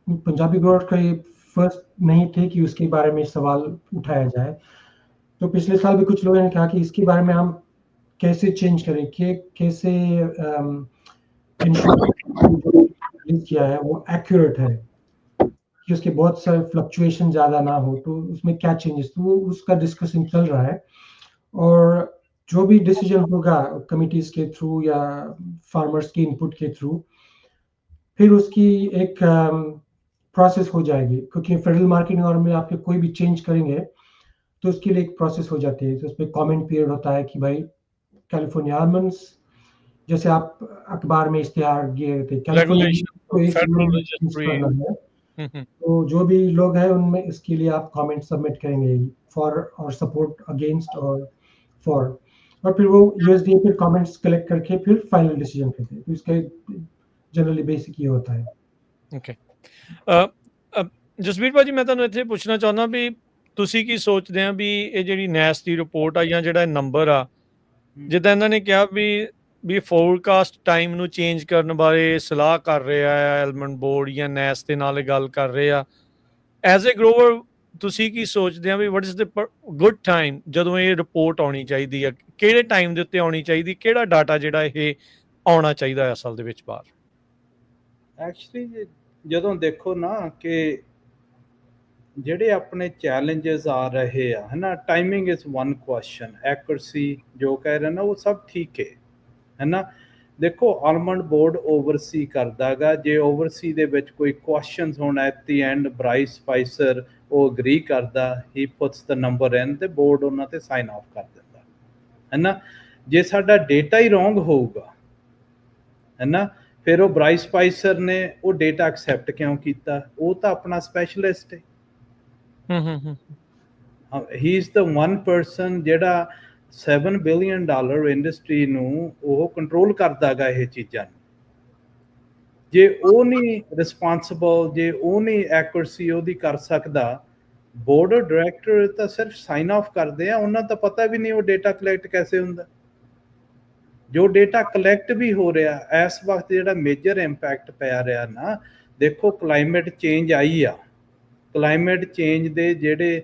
पंजाबी बोर्ड का ये फर्स्ट नहीं थे कि उसके बारे में सवाल उठाया जाए। तो पिछले साल भी कुछ लोगों ने कहा कि इसके बारे में हम कैसे चेंज करें, कि कैसे रिलीज किया है वो एक्यूरेट है, कि उसके बहुत सारे फ्लक्चुएशन ज़्यादा ना हो, तो उसमें क्या चेंजेस, तो वो उसका डिस्कशन चल रहा है। और जो भी डिसीजन होगा कमिटीज के थ्रू या फार्मर्स के इनपुट के थ्रू, फिर उसकी एक प्रोसेस हो जाएगी, क्योंकि फेडरल मार्केटिंग और में आपके कोई भी चेंज करेंगे तो उसके लिए एक प्रोसेस हो जाती है। तो उस पर कॉमेंट पीरियड होता है कि भाई कैलिफोर्निया आलमंड्स, जैसे आप अखबार में इश्तिहार दिए थे, कैलिफोर्निया तो जो भी लोग हैं उनमें इसके लिए आप कमेंट सबमिट करेंगे फॉर और सपोर्ट अगेंस्ट और फॉर, और फिर वो यूएसडीए फिर कमेंट्स कलेक्ट करके फिर फाइनल डिसीजन करते हैं। तो इसका जनरली बेसिक ये होता है। ओके, ਜਸਬੀਰ ਭਾਜੀ ਮੈਂ ਤੁਹਾਨੂੰ ਇੱਥੇ ਪੁੱਛਣਾ ਚਾਹੁੰਦਾ ਵੀ ਤੁਸੀਂ ਕੀ ਸੋਚਦੇ ਆ ਵੀ ਇਹ ਜਿਹੜੀ ਨੈਸ ਦੀ ਰਿਪੋਰਟ ਆ ਜਾਂ ਜਿਹੜਾ ਨੰਬਰ ਆ, ਜਿੱਦਾਂ ਇਹਨਾਂ ਨੇ ਕਿਹਾ ਵੀ ਫੋਰਕਾਸਟ ਟਾਈਮ ਨੂੰ ਚੇਂਜ ਕਰਨ ਬਾਰੇ ਸਲਾਹ ਕਰ ਰਿਹਾ ਆ ਆਲਮੰਡ ਬੋਰਡ ਜਾਂ ਨੈਸ ਦੇ ਨਾਲ ਗੱਲ ਕਰ ਰਹੇ ਆ, ਐਜ਼ ਏ ਗਰੋਵਰ ਤੁਸੀਂ ਕੀ ਸੋਚਦੇ ਆ ਵੀ what is the good time ਜਦੋਂ ਇਹ ਰਿਪੋਰਟ ਆਉਣੀ ਚਾਹੀਦੀ ਆ, ਕਿਹੜੇ ਟਾਈਮ ਦੇ ਉੱਤੇ ਆਉਣੀ ਚਾਹੀਦੀ, ਕਿਹੜਾ ਡਾਟਾ ਜਿਹੜਾ ਇਹ ਆਉਣਾ ਚਾਹੀਦਾ ਅਸਲ ਦੇ ਵਿੱਚ ਬਾਹਰ? ਐਕਚੁਅਲੀ ਜਦੋਂ ਦੇਖੋ ਨਾ ਕਿ ਜਿਹੜੇ ਆਪਣੇ ਚੈਲੰजेस ਆ ਰਹੇ ਆ, ਹੈ ਨਾ, timing is one question, accuracy ਜੋ ਕਹਿ ਰਹੇ ਨਾ ਉਹ ਸਭ ਠੀਕ ਹੈ ਨਾ। ਦੇਖੋ ਆਲਮੰਡ ਬੋਰਡ ਓਵਰਸੀ ਕਰਦਾਗਾ, ਜੇ ਓਵਰਸੀ ਦੇ ਵਿੱਚ ਕੋਈ ਕੁਐਸਚਨਸ ਹੋਣ ਐਟ ਦੀ ਐਂਡ ਬ੍ਰਾਈਸ ਸਪਾਈਸਰ ਉਹ ਅਗਰੀ ਕਰਦਾ, ਹੀ ਪੁੱਟਸ ਦ ਨੰਬਰ ਇਨ ਤੇ ਬੋਰਡ ਉਹਨਾਂ ਤੇ ਸਾਈਨ ਆਫ ਕਰ ਦਿੰਦਾ, ਹੈ ਨਾ। ਜੇ ਸਾਡਾ ਡੇਟਾ ਹੀ ਰੋਂਗ ਹੋਊਗਾ, ਹੈ ਨਾ, ਫਿਰ ਉਹ ਬ੍ਰਾਈਸ ਸਪਾਈਸਰ ਨੇ ਉਹ ਡੇਟਾ ਐਕਸੈਪਟ ਕਿਉਂ ਕੀਤਾ? ਉਹ ਤਾਂ ਆਪਣਾ ਸਪੈਸ਼ਲਿਸਟ ਹੈ। ਹੀ ਇਜ਼ ਦ ਵਨ ਪਰਸਨ ਜਿਹੜਾ $7 ਬਿਲੀਅਨ ਇੰਡਸਟਰੀ ਨੂੰ ਉਹ ਕੰਟਰੋਲ ਕਰਦਾਗਾ ਇਹ ਚੀਜ਼ਾਂ ਨੂੰ। ਜੇ ਉਹ ਨਹੀਂ ਰਿਸਪਾਂਸਿਬਲ, ਜੇ ਉਹ ਨਹੀਂ ਐਕੂਰੇਸੀ ਉਹਦੀ ਕਰ ਸਕਦਾ, ਬੋਰਡ ਆਫ ਡਾਇਰੈਕਟਰ ਤਾਂ ਸਿਰਫ ਸਾਈਨ ਆਫ ਕਰਦੇ ਆ, ਉਹਨਾਂ ਤਾਂ ਪਤਾ ਵੀ ਨਹੀਂ ਉਹ ਡੇਟਾ ਕਲੈਕਟ ਕੈਸੇ ਹੁੰਦਾ। ਜੋ ਡੇਟਾ ਕਲੈਕਟ ਵੀ ਹੋ ਰਿਹਾ ਇਸ ਵਕਤ, ਜਿਹੜਾ ਮੇਜਰ ਇੰਪੈਕਟ ਪੈ ਰਿਹਾ ਨਾ, ਦੇਖੋ ਕਲਾਈਮੇਟ ਚੇਂਜ ਆਈ ਆ, ਕਲਾਈਮੇਟ ਚੇਂਜ ਦੇ ਜਿਹੜੇ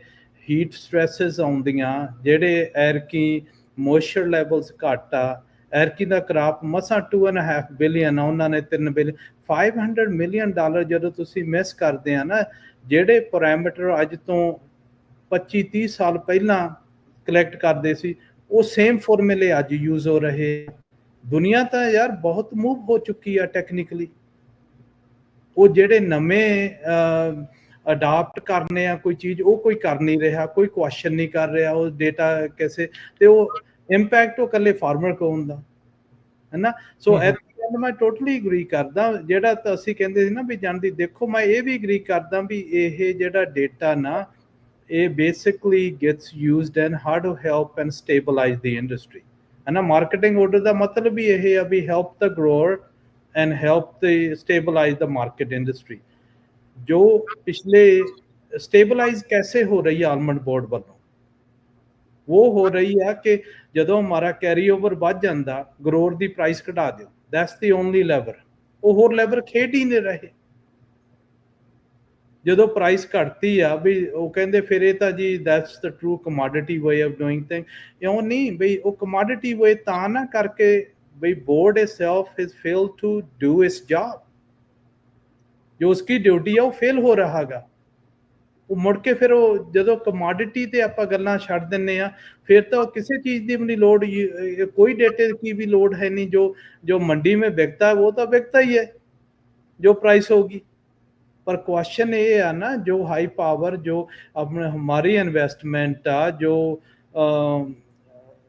ਹੀਟ ਸਟ੍ਰੈਸਿਸ ਆਉਂਦੀਆਂ, ਜਿਹੜੇ ਐਰਕੀ ਮੋਇਸਚਰ ਲੈਵਲਸ ਘੱਟ ਆ, ਐਰਕੀ ਦਾ ਕ੍ਰਾਪ ਮਸਾਂ 2.5 ਬਿਲੀਅਨ ਆ, ਉਹਨਾਂ ਨੇ 3 ਬਿਲੀਅਨ, $500 ਮਿਲੀਅਨ ਜਦੋਂ ਤੁਸੀਂ ਮਿਸ ਕਰਦੇ ਆ ਨਾ, ਜਿਹੜੇ ਪੈਰਾਮੀਟਰ ਅੱਜ ਤੋਂ 25-30 ਸਾਲ ਪਹਿਲਾਂ ਕਲੈਕਟ ਕਰਦੇ ਸੀ, ਉਹ ਸੇਮ ਫਾਰਮੂਲੇ ਅੱਜ ਯੂਜ਼ ਹੋ ਰਹੇ। ਦੁਨੀਆ ਤਾਂ ਯਾਰ ਬਹੁਤ ਮੂਵ ਹੋ ਚੁੱਕੀ ਆ ਟੈਕਨੀਕਲੀ। ਉਹ ਜਿਹੜੇ ਨਵੇਂ ਅਡਾਪਟ ਕਰਨੇ ਆ ਕੋਈ ਚੀਜ਼, ਉਹ ਕੋਈ ਕਰ ਨਹੀਂ ਰਿਹਾ, ਕੋਈ ਕੁਐਸਚਨ ਨਹੀਂ ਕਰ ਰਿਹਾ ਉਹ ਡੇਟਾ ਕਿਸੇ, ਤੇ ਉਹ ਇੰਪੈਕਟ ਉਹ ਇਕੱਲੇ ਫਾਰਮਰ ਕੋ ਹੁੰਦਾ, ਹੈ ਨਾ। ਸੋ ਮੈਂ ਟੋਟਲੀ ਅਗਰੀ ਕਰਦਾ। ਜਿਹੜਾ ਤਾਂ ਅਸੀਂ ਕਹਿੰਦੇ ਸੀ ਨਾ ਵੀ ਜਾਣਦੀ, ਦੇਖੋ ਮੈਂ ਇਹ ਵੀ ਅਗਰੀ ਕਰਦਾ ਵੀ ਇਹ ਜਿਹੜਾ ਡੇਟਾ ਨਾ, ਇਹ basically gets used in how to help and stabilize ਦੀ ਇੰਡਸਟਰੀ, ਹੈ ਨਾ। ਮਾਰਕੀਟਿੰਗ ਆਰਡਰ ਦਾ ਮਤਲਬ ਵੀ ਇਹ ਆ ਵੀ help the grower and help the stabilize the market industry. ਜੋ ਪਿਛਲੇ ਸਟੇਬਲਾਈਜ਼ कैसे हो रही है आलमंड बोर्ड ਵੱਲੋਂ, वो हो रही है कि ਜਦੋਂ हमारा कैरी ओवर ਵੱਧ ਜਾਂਦਾ, ਗਰੋਅਰ ਦੀ ਪ੍ਰਾਈਸ ਘਟਾ ਦਿਓ, ਦੈਟਸ ਦੀ ਓਨਲੀ ਲੈਵਰ। ਉਹ ਹੋਰ ਲੈਵਰ ਖੇਡ ਹੀ ਨਹੀਂ ਰਹੇ। ਜਦੋਂ ਪ੍ਰਾਈਸ ਘਟਦੀ ਆ ਵੀ ਉਹ ਕਹਿੰਦੇ ਫਿਰ ਇਹ ਤਾਂ ਜੀ that's the true commodity way of doing thing. ਇਉਂ ਨਹੀਂ ਬਈ ਉਹ ਕਮੋਡਿਟੀ ਵੇ ਤਾਂ ਨਾ ਕਰਕੇ ਬਈ board itself has failed to do its job। जो उसकी ड्यूटी है वो फेल हो रहा है। ਉਹ ਮੁੜ ਕੇ ਫਿਰ ਉਹ ਜਦੋਂ ਕਮੋਡਿਟੀ ਤੇ ਆਪਾਂ ਗੱਲਾਂ ਛੱਡ ਦਿੰਨੇ ਆ, ਫਿਰ ਤਾਂ किसी चीज की भी नहीं लोड, कोई डेटे की भी लोड है नहीं, जो मंडी में बिकता है वो तो बिकता ही है जो प्राइस होगी। पर क्वेश्चन ये है ना, जो हाई पावर जो अपने हमारी इन्वेस्टमेंट आ, जो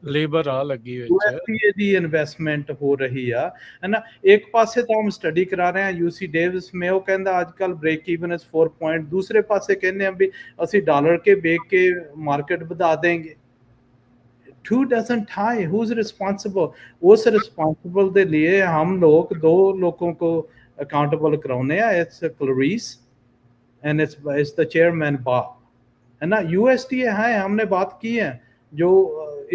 ਲੇਬਰ ਆ ਲੱਗੀ ਵਿੱਚ USDA ਦੀ ਇਨਵੈਸਟਮੈਂਟ ਹੋ ਰਹੀ ਆ, ਹੈ ਨਾ। ਇੱਕ ਪਾਸੇ ਤਾਂ ਹਮ ਸਟੱਡੀ ਕਰਾ ਰਹੇ ਹਾਂ UC ਡੇਵਿਸ में, ਉਹ ਕਹਿੰਦਾ ਅੱਜ ਕੱਲ ਬ੍ਰੇਕ ਇਵਨ ਇਜ਼ 4 ਪੁਆਇੰਟ, ਦੂਸਰੇ ਪਾਸੇ ਕਹਿੰਦੇ ਆ ਵੀ ਅਸੀਂ ਡਾਲਰ ਕੇ ਵੇਚ ਕੇ ਮਾਰਕੀਟ ਵਧਾ ਦੇंगे। Who doesn't tie? Who's responsible? उस रिस्पॉन्सिबल के लिए हम लोग 2 लोगों को अकाउंटेबल कराने हैं, it's Clarice and it's the chairman Bob, है ना। USDA है, हमने बात की है, जो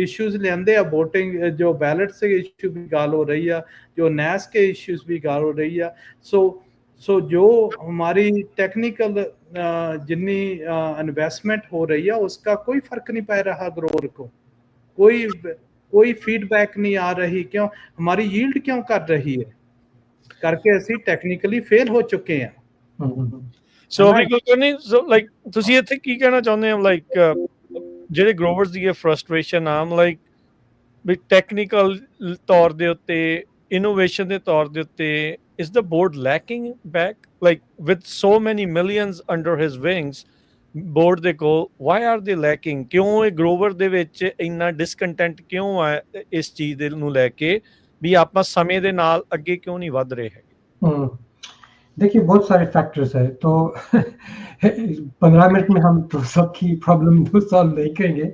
इश्यूज लेंदे हैं वोटिंग, जो बैलेट से इश्यू भी गाल हो रही है, जो नैस के इश्यूज भी गाल हो रही है। सो जो हमारी टेक्निकल जितनी इन्वेस्टमेंट हो रही है उसका कोई फर्क नहीं पड़ रहा ग्रोअर को, कोई फीडबैक नहीं आ रही। क्यों? हमारी यील्ड क्यों कर रही है, करके ਅਸੀਂ ਟੈਕਨੀਕਲੀ ਫੇਲ ਹੋ ਚੁੱਕੇ ਹਾਂ। ਸੋ ਵੀ ਕੋਈ ਨਹੀਂ, ਸੋ ਲਾਈਕ ਤੁਸੀਂ ਇੱਥੇ ਕੀ ਕਹਿਣਾ ਚਾਹੁੰਦੇ ਹੋ, ਲਾਈਕ ਜਿਹੜੇ ਗਰੋਵਰਸ ਦੀ ਇਹ ਫਰਸਟ੍ਰੇਸ਼ਨ ਆ, ਲਾਈਕ ਵੀ ਟੈਕਨੀਕਲ ਤੌਰ ਦੇ ਉੱਤੇ, ਇਨੋਵੇਸ਼ਨ ਦੇ ਤੌਰ ਦੇ ਉੱਤੇ, is the board lacking back, like with so many millions under his wings, board ਦੇ ਕੋਲ, why are they lacking? ਕਿਉਂ ਇਹ ਗਰੋਵਰ ਦੇ ਵਿੱਚ ਇੰਨਾ ਡਿਸਕੰਟੈਂਟ ਕਿਉਂ ਆ ਇਸ ਚੀਜ਼ ਦੇ ਨੂੰ ਲੈ ਕੇ, ਵੀ ਆਪਾਂ ਸਮੇਂ ਦੇ ਨਾਲ ਅੱਗੇ क्यों नहीं बढ़ रहे हैं? देखिए बहुत सारे फैक्टर्स है, तो 15 मिनट में हम तो सबकी प्रॉब्लम तो सॉल्व नहीं करेंगे।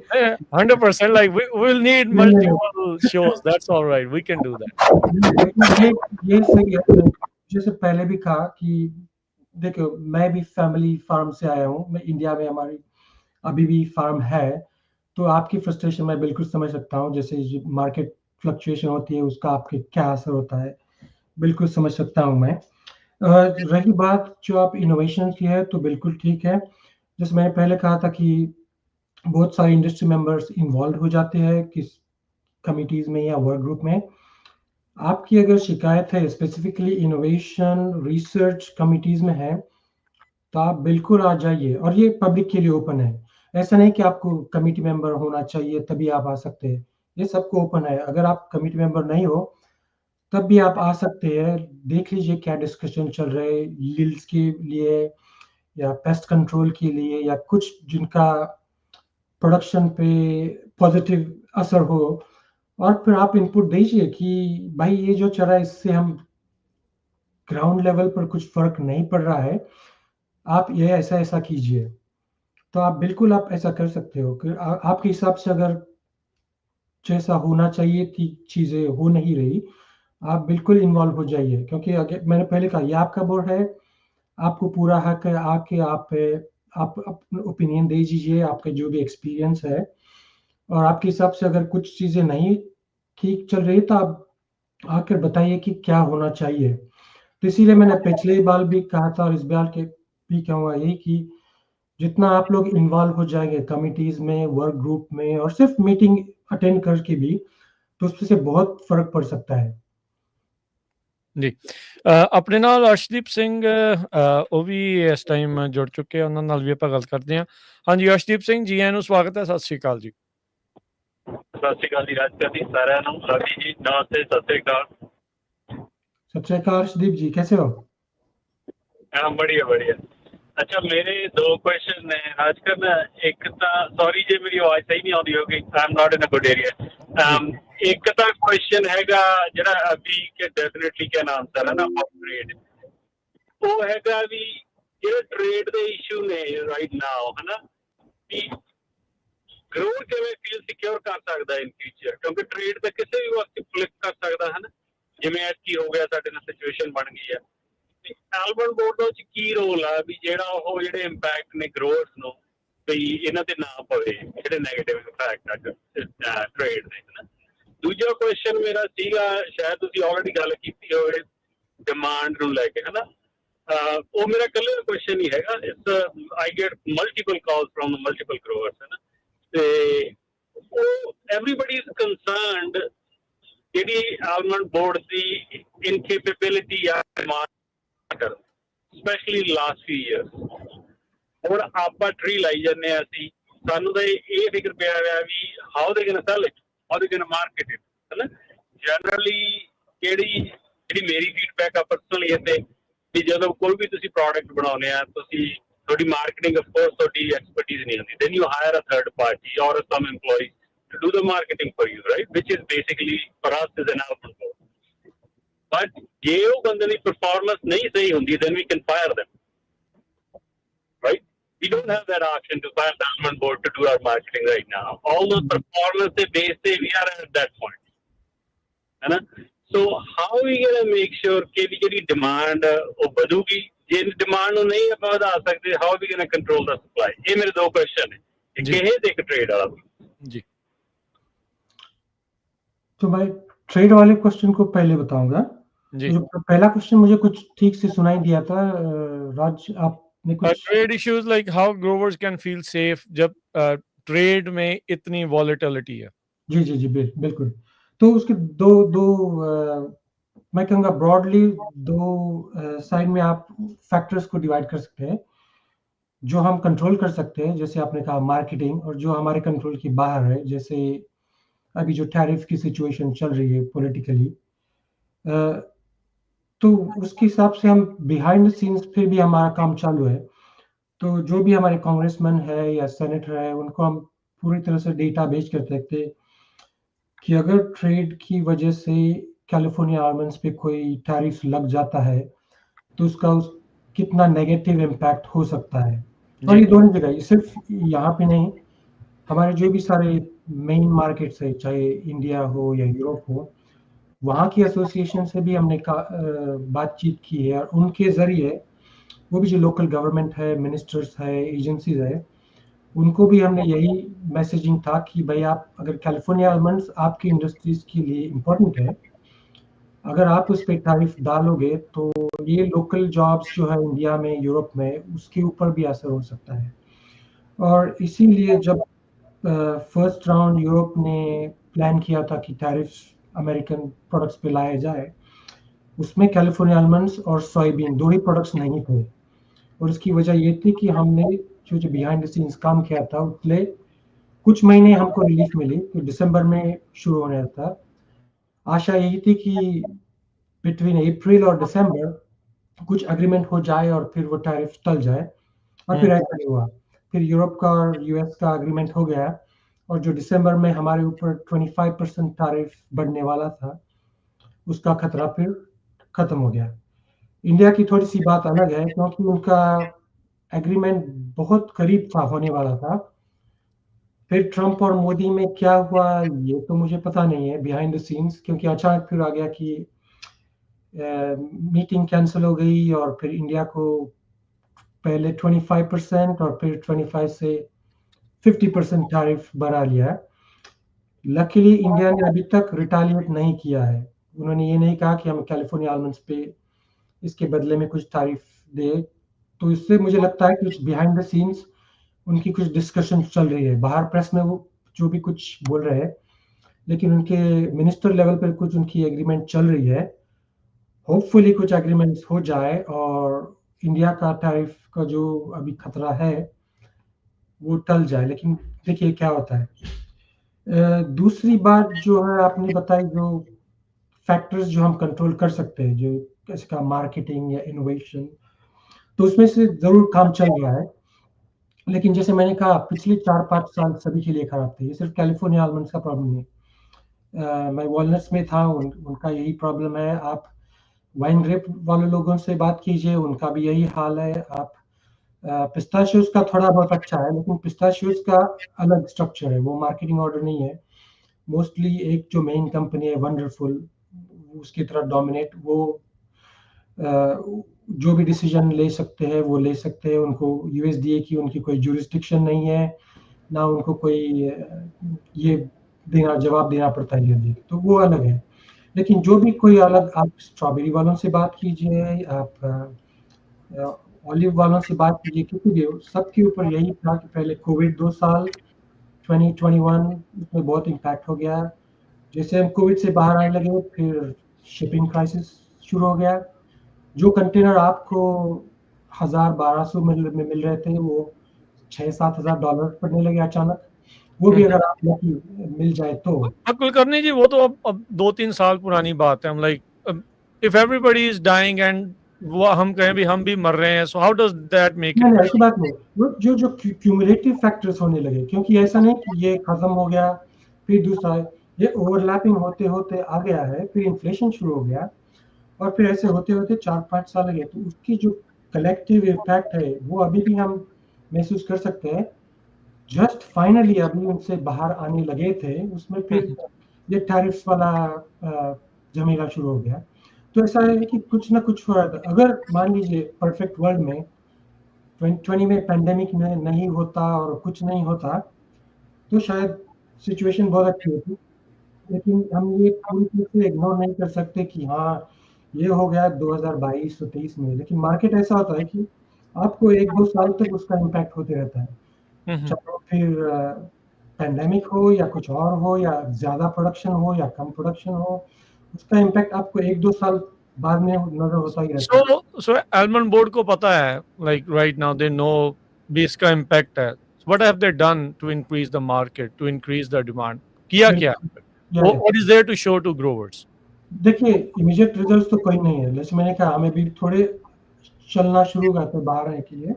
100%, like we will need multiple shows, that's all right, we can do that। ये सही है, जैसे पहले भी कहा कि देखो मैं भी फैमिली फार्म से आया हूँ, मैं इंडिया में हमारी अभी भी फार्म है, तो आपकी फ्रस्ट्रेशन मैं बिल्कुल समझ सकता हूँ। जैसे मार्केट फ्लक्चुएशन होती है उसका आपके क्या असर होता है, बिल्कुल समझ सकता हूँ मैं। रही बात जो आप इनोवेशन की है, तो बिल्कुल ठीक है। जैसे मैंने पहले कहा था कि बहुत सारे इंडस्ट्री मेंबर्स इन्वॉल्व हो जाते हैं किस कमिटीज में या वर्क ग्रुप में। आपकी अगर शिकायत है स्पेसिफिकली इनोवेशन रिसर्च कमिटीज में है, तो आप बिल्कुल आ जाइए, और ये पब्लिक के लिए ओपन है। ऐसा नहीं कि आपको कमिटी मेंबर होना चाहिए तभी आप आ सकते हैं, ये सबको ओपन है। अगर आप कमिटी मेंबर नहीं हो तब भी आप आ सकते हैं, देख लीजिए क्या डिस्कशन चल रहे हैं यील्ड्स के लिए या पेस्ट कंट्रोल के लिए, या कुछ जिनका प्रोडक्शन पे पॉजिटिव असर हो, और फिर आप इनपुट दीजिए कि भाई ये जो चल रहा है इससे हम ग्राउंड लेवल पर कुछ फर्क नहीं पड़ रहा है, आप ये ऐसा ऐसा कीजिए। तो आप बिल्कुल आप ऐसा कर सकते हो कि आपके हिसाब से अगर जैसा होना चाहिए थी चीजें हो नहीं रही, आप बिल्कुल इन्वॉल्व हो जाइए, क्योंकि मैंने पहले कहा ये आपका बोर्ड है, आपको पूरा हक है आके आप अपना ओपिनियन दे दीजिए, आपका जो भी एक्सपीरियंस है, और आपके हिसाब से अगर कुछ चीजें नहीं ठीक चल रही तो आप आकर बताइए कि क्या होना चाहिए। तो इसीलिए मैंने पिछले बार भी कहा था और इस बार के भी कहूँगा यही कि जितना आप लोग इन्वॉल्व हो जाएंगे कमिटीज में, वर्क ग्रुप में, और सिर्फ मीटिंग अटेंड करके भी, तो उससे बहुत फर्क पड़ सकता है। ਜੀ ਆਪਣੇ ਨਾਲ ਅਰਸ਼ਦੀਪ ਸਿੰਘ ਉਹ ਵੀ ਇਸ ਟਾਈਮ ਜੁੜ ਚੁੱਕੇ ਆ, ਉਹਨਾਂ ਨਾਲ ਵੀ ਆਪਾਂ ਗੱਲ ਕਰਦੇ ਹਾਂ। ਹਾਂਜੀ ਅਰਸ਼ਦੀਪ ਸਿੰਘ ਜੀ, ਆਇਆਂ ਨੂੰ ਸਵਾਗਤ ਹੈ, ਸਤਿ ਸ਼੍ਰੀ ਅਕਾਲ ਜੀ। ਸਤਿ ਸ਼੍ਰੀ ਅਕਾਲ ਜੀ ਰਾਜਪਾਲ ਜੀ, ਸਾਰਿਆਂ ਨੂੰ ਲਾਡੀ ਜੀ ਨਮਸਤੇ, ਸਤਿ ਸ਼੍ਰੀ ਅਕਾਲ। सत श्री अकाल अर्शदीप जी, कैसे हो? हाँ बढ़िया बढ़िया। अच्छा मेरे 2 क्वेश्चन ने आजकल, एक तो सॉरी जी मेरी आवाज सही नहीं आती होगी, आई am not in a good area. एक तो क्वेश्चन हैगा जरा अभी के डेफिनेटली कैन आंसर है ना, ट्रेड वो हैगा भी ਜਿਹੜੇ ट्रेड ਦੇ इशू ने राइट नाउ है ना, ਵੀ ग्रोअर ਕਿਵੇਂ ਫੀਲ ਸਿਕਿਉਰ ਕਰ ਸਕਦਾ ਇਨ ਫਿਊਚਰ, ਕਿਉਂਕਿ ट्रेड ਤਾਂ ਕਿਸੇ ਵੀ ਵਕਤ ਫਲਿਪ ਕਰ ਸਕਦਾ ਹੈ ਨਾ, ਜਿਵੇਂ ਐਤਕੀ ਹੋ ਗਿਆ ਸਾਡੇ ਨਾਲ ਸਿਚੁਏਸ਼ਨ ਬਣ ਗਈ ਆ। ਤੇ ਆਲਮੰਡ ਬੋਰਡ ਵਿੱਚ ਕੀ ਰੋਲ ਆ ਵੀ ਜਿਹੜਾ ਉਹ ਜਿਹੜੇ ਇੰਪੈਕਟ ਨੇ ਗਰੋਅਰਸ ਨੂੰ ਵੀ ਇਹਨਾਂ ਤੇ ਨਾ ਪਵੇ, ਜਿਹੜੇ ਨੈਗੇਟਿਵ ਇੰਪੈਕਟ ਆ ਟ੍ਰੇਡ ਦੇ ਨਾ। ਦੂਜਾ ਕੁਐਸਚਨ ਮੇਰਾ ਸੀਗਾ, ਸ਼ਾਇਦ ਤੁਸੀਂ ਆਲਰੇਡੀ ਗੱਲ ਕੀਤੀ ਹੋਵੇ ਡਿਮਾਂਡ ਨੂੰ ਲੈ ਕੇ, ਹੈ ਨਾ। ਉਹ ਮੇਰਾ ਇਕੱਲੇ ਦਾ ਕੁਐਸਚਨ ਨਹੀਂ ਹੈਗਾ, it's I get multiple calls from multiple growers, ਹੈ ਨਾ। ਤੇ ਉਹ ਐਵਰੀਬਡੀ ਇਜ਼ ਕੰਸਰਨਡ ਜਿਹੜੀ ਆਲਮੰਡ ਬੋਰਡ ਦੀ ਇਨਕੈਪੇਬਿਲਿਟੀ ਆ, ਸਪੈਸ਼ਲੀ ਲਾਸਟ few years, ਹੁਣ ਆਪਾਂ ਟਰੀ ਲਾਈ ਜਾਂਦੇ ਆ ਅਸੀਂ, ਸਾਨੂੰ ਤਾਂ ਇਹ ਫਿਕਰ ਪਿਆ ਹੋਇਆ ਵੀ how they can sell it, how they can market it, ਹੈ ਨਾ। ਜਨਰਲੀ ਜਿਹੜੀ ਮੇਰੀ ਫੀਡਬੈਕ ਆ ਪਰਸਨਲੀ ਇੱਥੇ ਵੀ ਜਦੋਂ ਕੋਈ ਵੀ ਤੁਸੀਂ ਪ੍ਰੋਡਕਟ ਬਣਾਉਂਦੇ ਆ, ਤੁਹਾਡੀ ਮਾਰਕੀਟਿੰਗ ਆਫ ਕੋਰਸ ਤੁਹਾਡੀ ਐਕਸਪਰਟੀਜ਼ ਨਹੀਂ ਹੁੰਦੀ, then you hire a third party or some EMPLOYEES to do the marketing for you, right? Which is basically for us is an output. But ਜੇ ਉਹ ਬੰਦੇ ਦੀ performance ਨਹੀਂ ਸਹੀ ਹੁੰਦੀ, then we can fire them, right? We don't have that option to fire the almond board to do our marketing right now. All the performance they base we are at that point, है ना? So how are we gonna make sure कि ਜਿਹੜੀ demand ਉਹ ਵਧੂਗੀ? ਜੇ demand ਨੂੰ ਨਹੀਂ ਆਪਾਂ ਵਧਾ ਸਕਦੇ, how are we gonna control the supply? ਇਹ ਮੇਰੇ ਦੋ question ਹੈ, ਇੱਕ ਇਹ ਤੇ ਇੱਕ trade ਵਾਲਾ जी। तो मैं ट्रेड वाले क्वेश्चन को पहले बताऊंगा। जो पहला क्वेश्चन मुझे कुछ ठीक से सुनाई दिया था, राज आपने कुछ trade issues like how growers can feel safe जब ट्रेड में इतनी वॉलेटिलिटी है। जी जी जी बिल्कुल। तो उसके दो मैं कहूँगा ब्रॉडली दो साइड में आप फैक्टर्स को डिवाइड कर सकते हैं। जो हम कंट्रोल कर सकते हैं, जैसे आपने कहा मार्केटिंग, और जो हमारे कंट्रोल के बाहर है, जैसे अभी जो टैरिफ की सिचुएशन चल रही है पॉलिटिकली, तो उसके हिसाब से हम बिहाइंड द सीन्स फिर भी हमारा काम चालू है। तो जो भी हमारे कांग्रेसमैन है या सेनेटर है, उनको हम पूरी तरह से डेटा बेच कर सकते कि अगर ट्रेड की वजह से कैलिफोर्निया आलमंड्स पे कोई टैरिफ लग जाता है तो उसका कितना नेगेटिव इम्पैक्ट हो सकता है। और ये दोनों जगह, सिर्फ यहाँ पे नहीं, हमारे जो भी सारे मेन मार्केट्स है, चाहे इंडिया हो या यूरोप हो, वहाँ की एसोसिएशन से भी हमने बातचीत की है, और उनके जरिए वो भी जो लोकल गवर्नमेंट है, मिनिस्टर्स है, एजेंसीज है, उनको भी हमने यही मैसेजिंग था कि भाई आप अगर कैलिफोर्निया आलमंड्स आपकी इंडस्ट्रीज के लिए इम्पोर्टेंट है, अगर आप उस पर टैरिफ डालोगे तो ये लोकल जॉब्स जो है इंडिया में, यूरोप में, उसके ऊपर भी असर हो सकता है। और इसीलिए जब फर्स्ट राउंड यूरोप ने प्लान किया था कि टैरिफ अमेरिकन प्रोडक्ट्स पे लाया जाए, उसमें कैलिफोर्निया आलमंड्स और सोयाबीन दो ही प्रोडक्ट्स नहीं थे। और इसकी वजह ये थी कि हमने जो बिहाइंड द सीन्स काम किया था, उसके कुछ महीने हमको रिलीफ मिली, तो दिसंबर में शुरू होने था। आशा यही थी कि बिटवीन अप्रैल और दिसंबर कुछ एग्रीमेंट हो जाए और फिर वो टैरिफ टल जाए, और फिर ऐसा नहीं हुआ। फिर यूरोप का और यूएस का एग्रीमेंट हो गया, और जो दिसंबर में हमारे ऊपर 25% टैरिफ बढ़ने वाला था, उसका खतरा फिर खत्म हो गया। इंडिया की थोड़ी सी बात अलग है, क्योंकि उनका एग्रीमेंट बहुत करीब था, होने वाला था। फिर ट्रंप और मोदी में क्या हुआ ये तो मुझे पता नहीं है बिहाइंड द सीन्स, क्योंकि अचानक फिर आ गया कि मीटिंग कैंसिल हो गई, और फिर इंडिया को पहले 25% और फिर 25 से 50% टैरिफ बढ़ा लिया। लकीली इंडिया ने अभी तक रिटालिएट नहीं किया है। उन्होंने ये नहीं कहा कि हम कैलिफोर्निया आलमंड्स पे इसके बदले में कुछ टैरिफ दे। तो इससे मुझे लगता है कि बिहाइंड द सीन्स उनकी कुछ डिस्कशन चल रही है। बाहर प्रेस में वो जो भी कुछ बोल रहे हैं, लेकिन उनके मिनिस्टर लेवल पर कुछ उनकी एग्रीमेंट चल रही है। होपफुली कुछ एग्रीमेंट्स हो जाए और इंडिया का टैरिफ का जो अभी खतरा है वो टल जाए, लेकिन देखिए क्या होता है। दूसरी बात जो है आपने बताई, जो फैक्टर्स जो हम कंट्रोल कर सकते हैं, जो इसका मार्केटिंग या इनोवेशन, तो उसमें से जरूर काम चल रहा है। लेकिन जैसे मैंने कहा, पिछले 4-5 साल सभी के लिए खराब थे। ये सिर्फ कैलिफोर्निया आलमंड्स का प्रॉब्लम नहीं। मैं वॉलनट्स में था, उनका यही प्रॉब्लम है। आप वाइन ग्रेप वाले लोगों से बात कीजिए, उनका भी यही हाल है। आप पिस्ताशियोज का थोड़ा बहुत अच्छा है, लेकिन पिस्ताशियोज का अलग स्ट्रक्चर है, वो मार्केटिंग ऑर्डर नहीं है। मोस्टली एक जो मेन कंपनी है वंडरफुल, उसकी तरफ डोमिनेट, वो जो भी डिसीजन ले सकते हैं वो ले सकते हैं। उनको यूएसडीए की उनकी कोई जुरिस्डिक्शन नहीं है, ना उनको कोई ये जवाब देना पड़ता है, तो वो अलग है। लेकिन जो भी कोई अलग, आप स्ट्रॉबेरी वालों से बात कीजिए, आप ऑलिव वालों से बात कीजिए, किसी भी, सबके ऊपर यही था कि पहले कोविड 2 साल 2021 उसमें बहुत इम्पैक्ट हो गया। जैसे हम कोविड से बाहर आने लगे, फिर शिपिंग क्राइसिस शुरू हो गया। जो कंटेनर आपको $1,000-1,200 में मिल रहे थे, वो $6,000-7,000 पड़ने लगे अचानक। वो भी अगर आप लकी मिल जाए तो। कुलकर्णी जी, वो तो अब 2-3 साल पुरानी बात है। हम like if everybody is dying and वो हम कहें भी हम भी मर रहे हैं, so how does that make नहीं, इट? ऐसी बात नहीं। वो जो क्यूमुलेटिव फैक्टर्स होने लगे, क्योंकि ऐसा नहीं कि ये खत्म हो गया फिर दूसरा, ये ओवरलैपिंग होते होते आ गया है, फिर इन्फ्लेशन शुरू हो गया और फिर ऐसे होते होते 4-5 साल लगे। तो उसकी जो कलेक्टिव इम्पैक्ट है वो अभी भी हम महसूस कर सकते हैं। जस्ट फाइनली अभी उनसे बाहर आने लगे थे, उसमें फिर ये टैरिफ्स वाला झमेला शुरू हो गया। तो ऐसा है कि कुछ ना कुछ हो रहा था। अगर मान लीजिए परफेक्ट वर्ल्ड में 2020 में पैंडेमिक में नहीं होता और कुछ नहीं होता, तो शायद सिचुएशन बहुत अच्छी होती। लेकिन हम ये पूरी तरह से इग्नोर नहीं कर सकते कि हाँ, ये हो गया 2022 और 23 में। लेकिन मार्केट ऐसा होता है कि आपको 1-2 साल तक उसका इम्पैक्ट होते रहता है। चाहे फिर पैंडेमिक हो या कुछ और हो, या ज़्यादा प्रोडक्शन हो या कम प्रोडक्शन हो, उसका इम्पैक्ट आपको 1-2 साल बाद में नज़र होता ही रहता है। सो एलमंड बोर्ड को पता है, like right now they know भी इसका इम्पैक्ट है। What have they done to increase the market, to increase the demand? किया क्या? What is there to show to growers? देखिए, इमीडिएट रिजल्ट्स तो कोई नहीं है। जैसे मैंने कहा, हमें भी थोड़े चलना शुरू करते बाहर आने के लिए।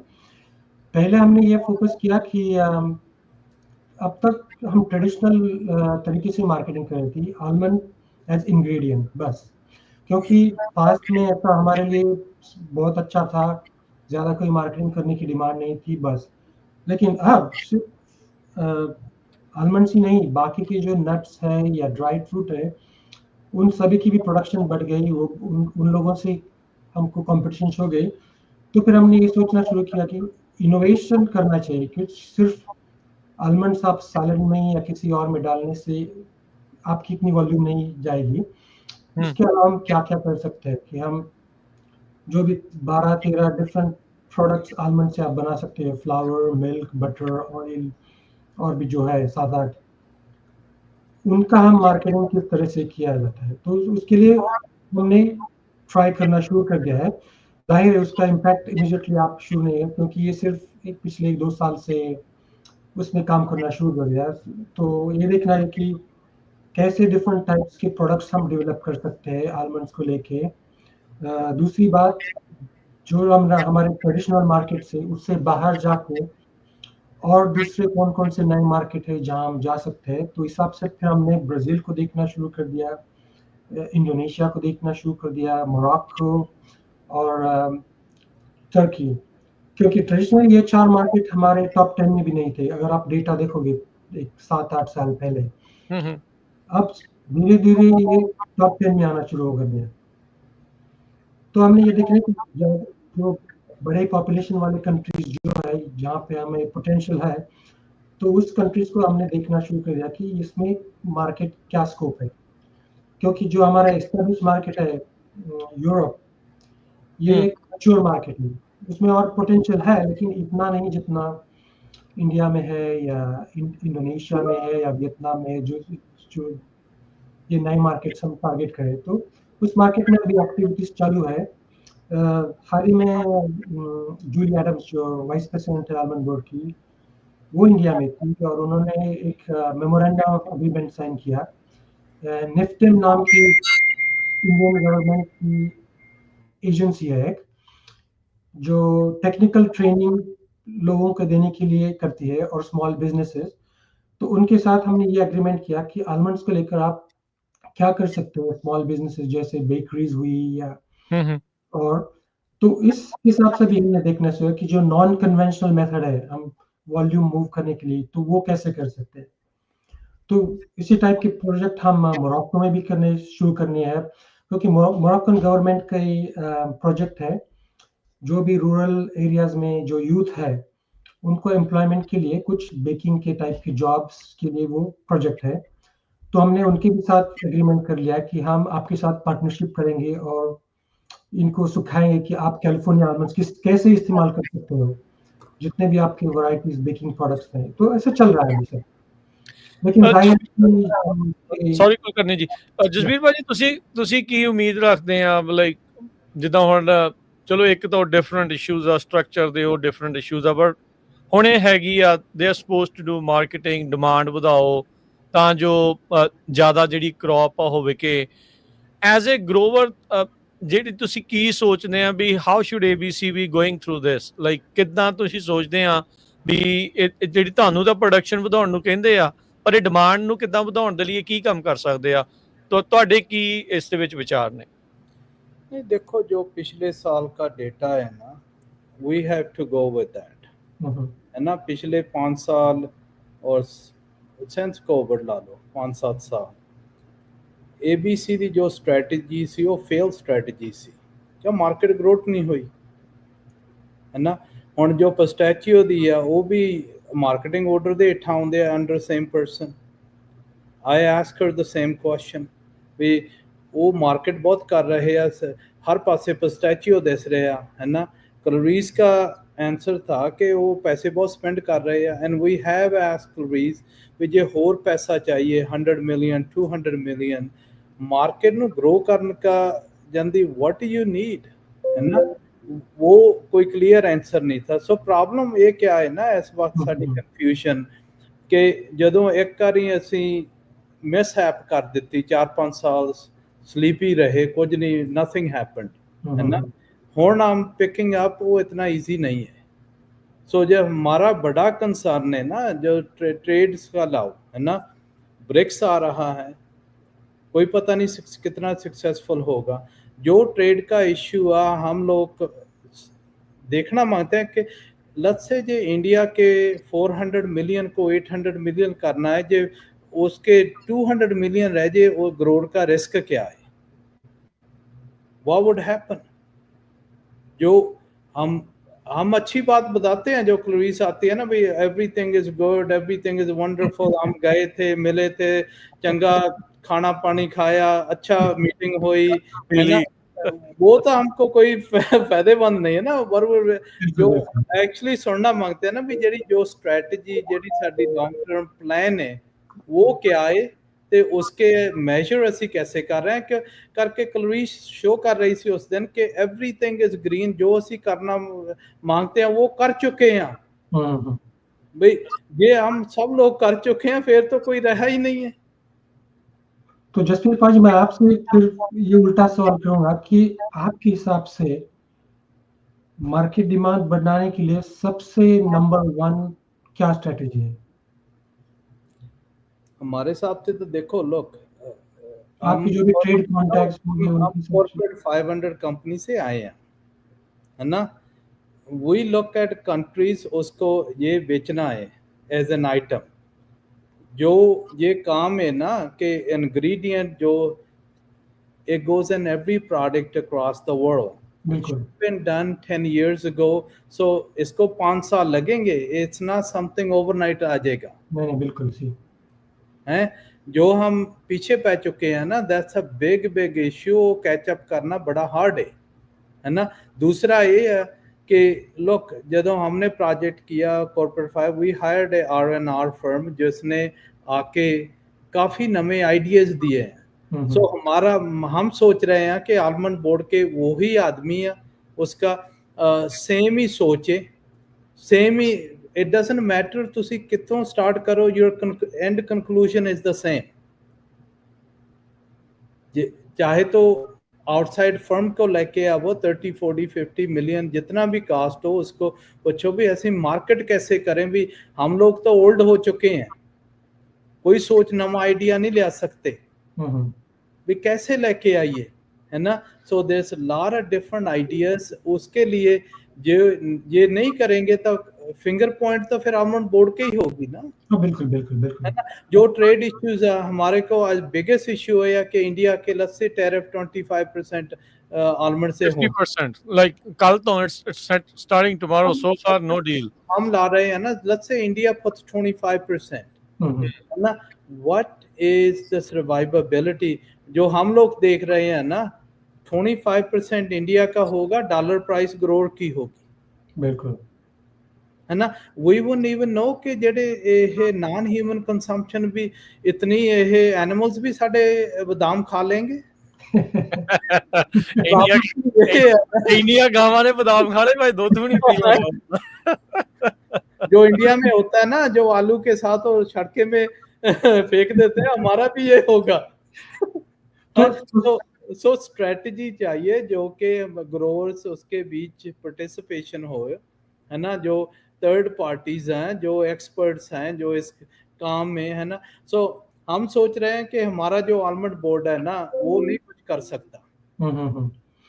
पहले हमने ये फोकस किया कि अब तक हम ट्रेडिशनल तरीके से मार्केटिंग कर रही थी, आलमंड एज इंग्रेडिएंट बस, क्योंकि पास्ट में ऐसा हमारे लिए बहुत अच्छा था, ज़्यादा कोई मार्केटिंग करने की डिमांड नहीं थी बस। लेकिन अब सिर्फ आलमंड्स ही नहीं, बाकी के जो नट्स हैं या ड्राइड फ्रूट है, उन सभी की भी प्रोडक्शन बढ़ गई। वो उन लोगों से हमको कॉम्पिटिशन हो गई। तो फिर हमने ये सोचना शुरू किया कि इनोवेशन करना चाहिए, क्योंकि सिर्फ आलमंड्स आप सैलेड में या किसी और में डालने से आपकी इतनी वॉल्यूम नहीं जाएगी। इसके अलावा हम क्या-क्या कर सकते हैं कि हम जो भी 12-13 डिफरेंट प्रोडक्ट्स आलमंड से आप बना सकते हैं, फ्लावर, मिल्क, बटर, ऑयल और भी जो है 7-8, उनका हम मार्केटिंग किस तरह से किया जाता है। तो उसके लिए हमने ट्राई करना शुरू कर दिया है। ज़ाहिर है उसका इम्पैक्ट इमीडिएटली आप शुरू नहीं है, क्योंकि ये सिर्फ पिछले 1-2 साल से उसमें काम करना शुरू कर दिया। तो ये देखना है कि कैसे डिफरेंट टाइप्स के प्रोडक्ट्स हम डेवलप कर सकते हैं आलमंड्स को लेके। दूसरी बात, जो हम हमारे ट्रेडिशनल मार्केट से उससे बाहर जाके और दूसरे कौन-कौन से नए मार्केट है जहाँ हम जा सकते हैं, तो इस हिसाब से फिर हमने ब्राज़ील को देखना शुरू कर दिया, इंडोनेशिया को देखना शुरू कर दिया, मोरक्को और टर्की। क्योंकि ट्रेडिशनली ये 4 मार्केट हमारे टॉप 10 में भी नहीं थे, अगर आप डेटा देखोगे एक 7-8 साल पहले। अब धीरे-धीरे ये टॉप 10 में आना शुरू हो गया। तो हमने ये देखा कि जो बड़े पॉपुलेशन वाले कंट्रीज जो है, जहाँ पे हमें पोटेंशियल है, तो उस कंट्रीज को हमने देखना शुरू कर दिया कि इसमें मार्केट क्या स्कोप है। क्योंकि जो हमारा एस्टेब्लिश मार्केट है यूरोप, ये एक मैच्योर मार्केट है, उसमें और पोटेंशियल है, लेकिन इतना नहीं जितना इंडिया में है या इंडोनेशिया में है या वियतनाम में है, जो ये नए मार्केट्स हम टारगेट करें। तो उस मार्केट में अभी एक्टिविटीज चालू है। हाल ही में जूली एडम्स, जो वाइस प्रेसिडेंट है आलमंड बोर्ड की, वो इंडिया में थी और उन्होंने एक मेमोरेंडम ऑफ एग्रीमेंट साइन किया। निफ्टिम नाम की इंडियन गवर्नमेंट की एजेंसी है एक, जो टेक्निकल ट्रेनिंग लोगों को देने के लिए करती है और स्मॉल बिजनेसेस। तो उनके साथ हमने ये एग्रीमेंट किया कि आलमंड्स को लेकर आप क्या कर सकते हो स्मॉल बिजनेसेस, जैसे बेकरीज हुई या और तो इस हिसाब से भी हमने देखना चाहिए कि जो नॉन कन्वेंशनल मेथड है हम वॉल्यूम मूव करने के लिए, तो वो कैसे कर सकते हैं। तो इसी टाइप के प्रोजेक्ट हम मोरक्को में भी करने शुरू करने हैं, क्योंकि मोरक्कन गवर्नमेंट का ये प्रोजेक्ट है, जो भी रूरल एरियाज में जो यूथ है उनको एम्प्लॉयमेंट के लिए कुछ बेकिंग के टाइप की जॉब्स के लिए वो प्रोजेक्ट है। तो हमने उनके भी साथ एग्रीमेंट कर लिया कि हम आपके साथ पार्टनरशिप करेंगे और इनको सिखाएंगे कि आप कैलिफोर्निया आलमंड्स कैसे इस्तेमाल कर सकते हो, जितने भी आपके वैरायटीज बेकिंग प्रोडक्ट्स हैं। तो ऐसे चल रहा है अभी सब। लेकिन सॉरी कुलकर्णी जी, जसबीर भाजी, ਤੁਸੀਂ ਕੀ ਉਮੀਦ ਰੱਖਦੇ ਆ, ਲਾਈਕ ਜਿੱਦਾਂ ਹੁਣ ਚਲੋ ਇੱਕ ਤਾਂ ਡਿਫਰੈਂਟ ਇਸ਼ੂਜ਼ ਆ, ਸਟਰਕਚਰ ਦੇ ਉਹ ਡਿਫਰੈਂਟ ਇਸ਼ੂਜ਼ ਆ, ਬਟ ਹੁਣ ਇਹ ਹੈਗੀ ਆ they are suppose to do marketing, demand ਵਧਾਓ ਤਾਂ ਜੋ ਜ਼ਿਆਦਾ ਜਿਹੜੀ ਕ੍ਰੌਪ ਆ ਹੋਵੇ ਕਿ ਐਜ਼ ਏ ਗਰੋਵਰ ਜਿਹੜੀ ਤੁਸੀਂ ਕੀ ਸੋਚਦੇ ਆ ਵੀ how should ABC be going through this, like ਕਿੱਦਾਂ ਤੁਸੀਂ ਸੋਚਦੇ ਆ ਵੀ ਇਹ ਜਿਹੜੀ ਤੁਹਾਨੂੰ ਤਾਂ ਪ੍ਰੋਡਕਸ਼ਨ ਵਧਾਉਣ ਨੂੰ ਕਹਿੰਦੇ ਆ, ਪਰ ਇਹ ਡਿਮਾਂਡ ਨੂੰ ਕਿੱਦਾਂ ਵਧਾਉਣ ਦੇ ਲਈ ਕੀ ਕੰਮ ਕਰ ਸਕਦੇ ਆ, ਤੁਹਾਡੇ ਕੀ ਇਸ ਦੇ ਵਿੱਚ ਵਿਚਾਰ ਨੇ? नहीं देखो, जो पिछले साल का डेटा है ना, we have to go with that, है ना। पिछले 5 साल और सेंस कोविड ला लो 5-7 साल, ABC ਦੀ ਜੋ ਸਟ੍ਰੈਟਜੀ ਸੀ ਉਹ ਫੇਲ ਸਟ੍ਰੈਟਜੀ ਸੀ, ਕਿਉਂ ਮਾਰਕੀਟ ਗਰੋਥ ਨਹੀਂ ਹੋਈ, ਹੈ ਨਾ। ਹੁਣ ਜੋ ਪਿਸਟੈਚੀਓ ਦੀ ਆ ਉਹ ਵੀ ਮਾਰਕੀਟਿੰਗ ਆਰਡਰ ਦੇ ਹੇਠਾਂ ਆਉਂਦੇ ਆ under same person. I ask her the same question ਵੀ ਉਹ ਮਾਰਕੀਟ ਬਹੁਤ ਕਰ ਰਹੇ ਆ, हर पासे पिस्टैचियो दिस रहे हैं, है ना। कैलोरीज का आंसर था कि वो पैसे बहुत स्पेंड कर रहे हैं, and we have asked calories भी जे होर पैसा चाहिए 100 मिलियन 200 मिलियन मार्केट ਨੂੰ ग्रो करने का जल्दी व्हाट यू नीड, है ना। वो कोई क्लियर आंसर नहीं था। सो प्रॉब्लम ये क्या है ना, इस वक्त साडी कंफ्यूजन कि ਜਦੋਂ ਇੱਕ ਵਾਰੀ ਅਸੀਂ ਮਿਸਹੈਪ ਕਰ ਦਿੱਤੀ 4-5 ਸਾਲ स्लीपी रहे, कुछ नहीं, नथिंग हैपेंड, है ना। हुण आई एम पिकिंग अप, वो इतना इजी नहीं है। सो जो हमारा बड़ा कंसर्न है ना, जो ट्रेड्स का लाओ, है ना, ब्रिक्स आ रहा है, कोई पता नहीं कितना सक्सेसफुल होगा। जो ट्रेड का इश्यू आ, हम लोग देखना मांगते हैं कि लेट्स से जो इंडिया के 400 मिलियन को 800 मिलियन करना है, जो उसके 200 मिलियन रह जाए, वो ग्रोथ का रिस्क क्या है, व्हाट वुड हैपन। जो हम अच्छी बात बताते हैं, जो क्लोरीज आती है ना भाई everything is good, everything is wonderful, हम गए थे, मिले थे, चंगा खाना पानी खाया, अच्छा मीटिंग हुई, है ना। वो तो हमको कोई फायदेमंद नहीं है ना। बराबर जो एक्चुअली सुनना मांगते हैं ना भी जेडी जो स्ट्रैटेजी जेडी साडी लॉन्ग टर्म प्लान है वो क्या है, ਤੇ उसके मेजर ਅਸੀਂ कैसे कर रहे हैं कि करके कैलोरी शो कर रही थी उस दिन कि एवरीथिंग इज ग्रीन, जो ਅਸੀਂ करना मांगते हैं वो कर चुके हैं। भाई ये हम सब लोग कर चुके हैं, फिर तो कोई रहा ही नहीं है। तो जसमीत पाजी, मैं आपसे फिर ये उल्टा सवाल करूंगा कि आपके हिसाब से मार्केट डिमांड बढ़ाने के लिए सबसे नंबर 1 क्या स्ट्रेटेजी है? हमारे हिसाब से तो देखो, लोग आपकी जो भी ट्रेड कॉन्टैक्ट्स होंगे उनकी कॉर्पोरेट 500 कंपनी से आए हैं, है ना। वी लुक एट कंट्रीज, उसको ये बेचना है एज एन आइटम। जो ये काम है ना कि इंग्रेडिएंट जो it goes in every product across the world, बिल्कुल been done 10 years ago, so इसको 5 साल लगेंगे, it's not something overnight आ जाएगा। नहीं बिल्कुल सी हैं जो हम पीछे पै चुके हैं ना, that's a big issue, catch up करना बड़ा हार्ड है ना। दूसरा ये है कि लोग जब हमने प्रोजेक्ट किया corporate 5, we hired a R&R firm जिसने आके काफ़ी नए आइडियाज़ दिए हैं। सो हमारा हम सोच रहे हैं कि आलमंड बोर्ड के वही आदमी है, उसका सेम ही सोचे, same he, it doesn't matter ਤੁਸੀਂ ਕਿੱਥੋਂ ਸਟਾਰਟ ਕਰੋ, your end conclusion is the same। चाहे तो आउटसाइड फर्म को लेके आवो 30 40 50 मिलियन जितना भी कास्ट हो, उसको पूछो भी ऐसी मार्केट कैसे करें। भी हम लोग तो ओल्ड हो चुके हैं, कोई सोच नवा आइडिया नहीं ले आ सकते, भी कैसे लेके आइए, है ना। So there is a lot of different ideas. उसके लिए जो ये नहीं करेंगे तो फिंगर पॉइंट तो फिर आलमंड बोर्ड के ही होगी ना। बिल्कुल बिल्कुल बिल्कुल, है ना। जो ट्रेड इश्यूज है हमारे को आज बिगेस्ट इश्यू है कि इंडिया के लस से टैरिफ 25% आलमंड से 50%, लाइक कल तो it's starting tomorrow, so far no deal हम ला रहे हैं ना। लेट्स से इंडिया पुट्स 25%, है ना। व्हाट इज द सर्वाइवेबिलिटी जो हम लोग देख रहे हैं ना, 25% इंडिया का होगा, डॉलर प्राइस ग्रोथ की होगी, बिल्कुल, है ना। वी वुडंट इवन नो कि जेडे ये नॉन ह्यूमन कंजम्पशन भी इतनी ये एनिमल्स भी साडे बादाम खा लेंगे, ਇੰਡੀਆ ये है ਇੰਡੀਆ ਗਾਵਾਂ ਨੇ ਬਦਾਮ ਖਾ ਲਏ ਭਾਈ ਦੁੱਧ ਵੀ ਨਹੀਂ ਪੀਣਾ जो इंडिया में होता है ना, जो आलू के साथ और छड़के में फेंक देते हैं, हमारा भी ये होगा। सो स्ट्रेटजी चाहिए जो कि ग्रोवर्स उसके बीच पार्टिसिपेशन हो, है ना, जो थर्ड पार्टीज हैं, जो एक्सपर्ट्स हैं, जो इस काम में है ना। सो हम सोच रहे हैं कि हमारा जो आलमंड बोर्ड है ना, वो नहीं कुछ कर सकता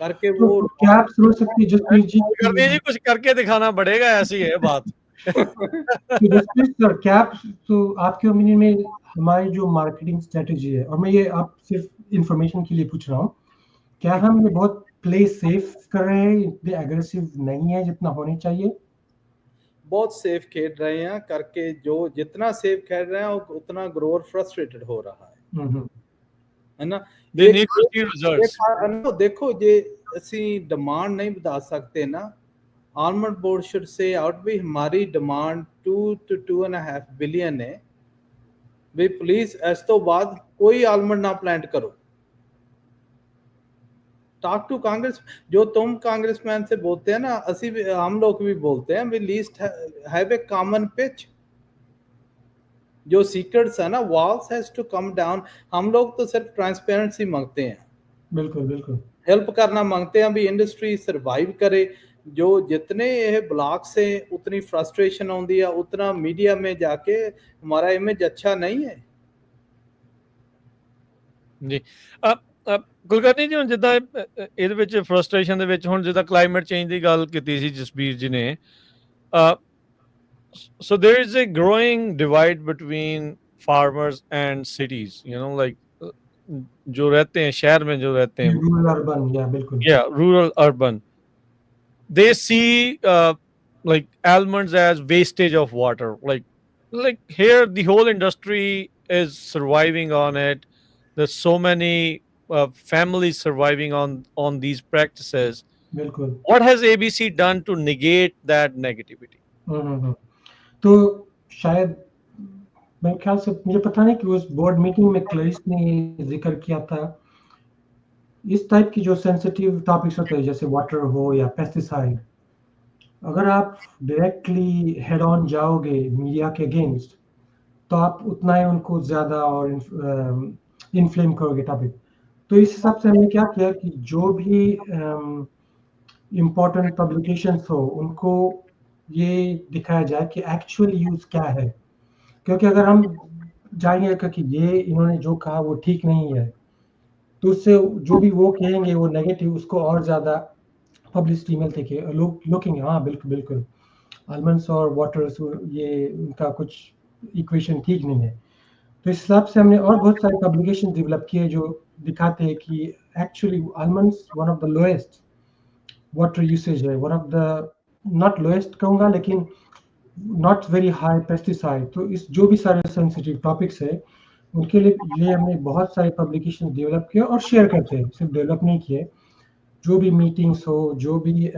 करके तो वो क्या आप समझ सकते हैं जसप्रीत जी करनी जी कुछ करके दिखाना पड़ेगा, ऐसी है बात। तो जसप्रीत सर, क्या आप, तो आपके ओपिनियन में हमारी जो मार्केटिंग स्ट्रेटजी है, और मैं ये आप सिर्फ इंफॉर्मेशन के लिए पूछ रहा हूँ, क्या हम ये बहुत प्ले सेफ कर रहे हैं, इतने एग्रेसिव नहीं है जितना होनी चाहिए? बहुत सेफ खेल रहे हैं करके, जो जितना सेफ खेल रहे हैं उतना ग्रोअर फ्रस्ट्रेटेड हो रहा है ना। They need to see results. देखो जे ਅਸੀਂ डिमांड नहीं बता सकते ना, almond board should say out भी हमारी डिमांड 2 to 2.5 बिलियन है भी, प्लीज इस तो बाद कोई आलमंड ना प्लांट करो। टॉक टू कांग्रेस, जो तुम कांग्रेसमैन से बोलते हैं ना, असी भी, हम लोग भी बोलते हैं, we least have a common pitch. जो सीक्रेट्स है ना, walls has to come down. हम लोग तो सिर्फ ट्रांसपेरेंसी मांगते हैं, बिल्कुल बिल्कुल हेल्प करना मांगते हैं भी, इंडस्ट्री सरवाइव करे। जो जितने ये ब्लॉक्स हैं उतनी फ्रस्ट्रेशन आती है, उतना मीडिया में जाके हमारा इमेज अच्छा नहीं है ਜੀ ਕੁਲਕਰਨੀ ਜੀ, ਹੁਣ ਜਿੱਦਾਂ ਇਹਦੇ ਵਿੱਚ ਫਰਸਟ੍ਰੇਸ਼ਨ ਦੇ ਵਿੱਚ, ਹੁਣ ਜਿੱਦਾਂ ਕਲਾਈਮੇਟ ਚੇਂਜ ਦੀ ਗੱਲ ਕੀਤੀ ਸੀ ਜਸਬੀਰ ਜੀ ਨੇ, so there is a growing divide between farmers and cities, you know, like जो रहते हैं शहर में, जो रहते हैं रूरल अर्बन, या बिल्कुल, yeah, rural urban, they see like almonds as wastage of water, like here the whole industry is surviving on it. There's so many families surviving on these practices. बिल्कुल। What has ABC done to negate that negativity? तो शायद मेरे ख्याल से, मुझे पता नहीं कि उस बोर्ड मीटिंग में क्लरिस ने जिक्र किया था, इस टाइप की जो सेंसिटिव टॉपिक्स होते हैं, जैसे वाटर हो या पेस्टिसाइड, अगर आप डायरेक्टली हेड ऑन जाओगे मीडिया के अगेंस्ट, तो आप उतना ही उनको ज़्यादा और इन्फ्लेम करोगे टॉपिक। तो इस हिसाब से हमने क्या किया कि जो भी इम्पोर्टेंट पब्लिकेशंस हो, उनको ये दिखाया जाए कि एक्चुअल यूज़ क्या है। क्योंकि अगर हम जाएंगे कि ये इन्होंने जो कहा वो ठीक नहीं है, तो उससे जो भी वो कहेंगे वो नेगेटिव, उसको और ज़्यादा पब्लिसिटी मिलती है, लोग कहेंगे हाँ बिल्कुल बिल्कुल आलमंड्स और वाटर्स, ये उनका कुछ इक्वेशन ठीक नहीं है। तो इस हिसाब से हमने और बहुत सारे पब्लिकेशन डेवलप किए जो दिखाते हैं कि actually almonds one of the lowest water usage है, one of the, not lowest कहूँगा, लेकिन नॉट वेरी हाई पेस्टिसाइड। तो इस जो भी सारे सेंसिटिव टॉपिक्स है, उनके लिए हमने बहुत सारे पब्लिकेशन डेवलप किए और शेयर करते हैं, सिर्फ डेवलप नहीं किए। जो भी मीटिंग्स हो, जो भी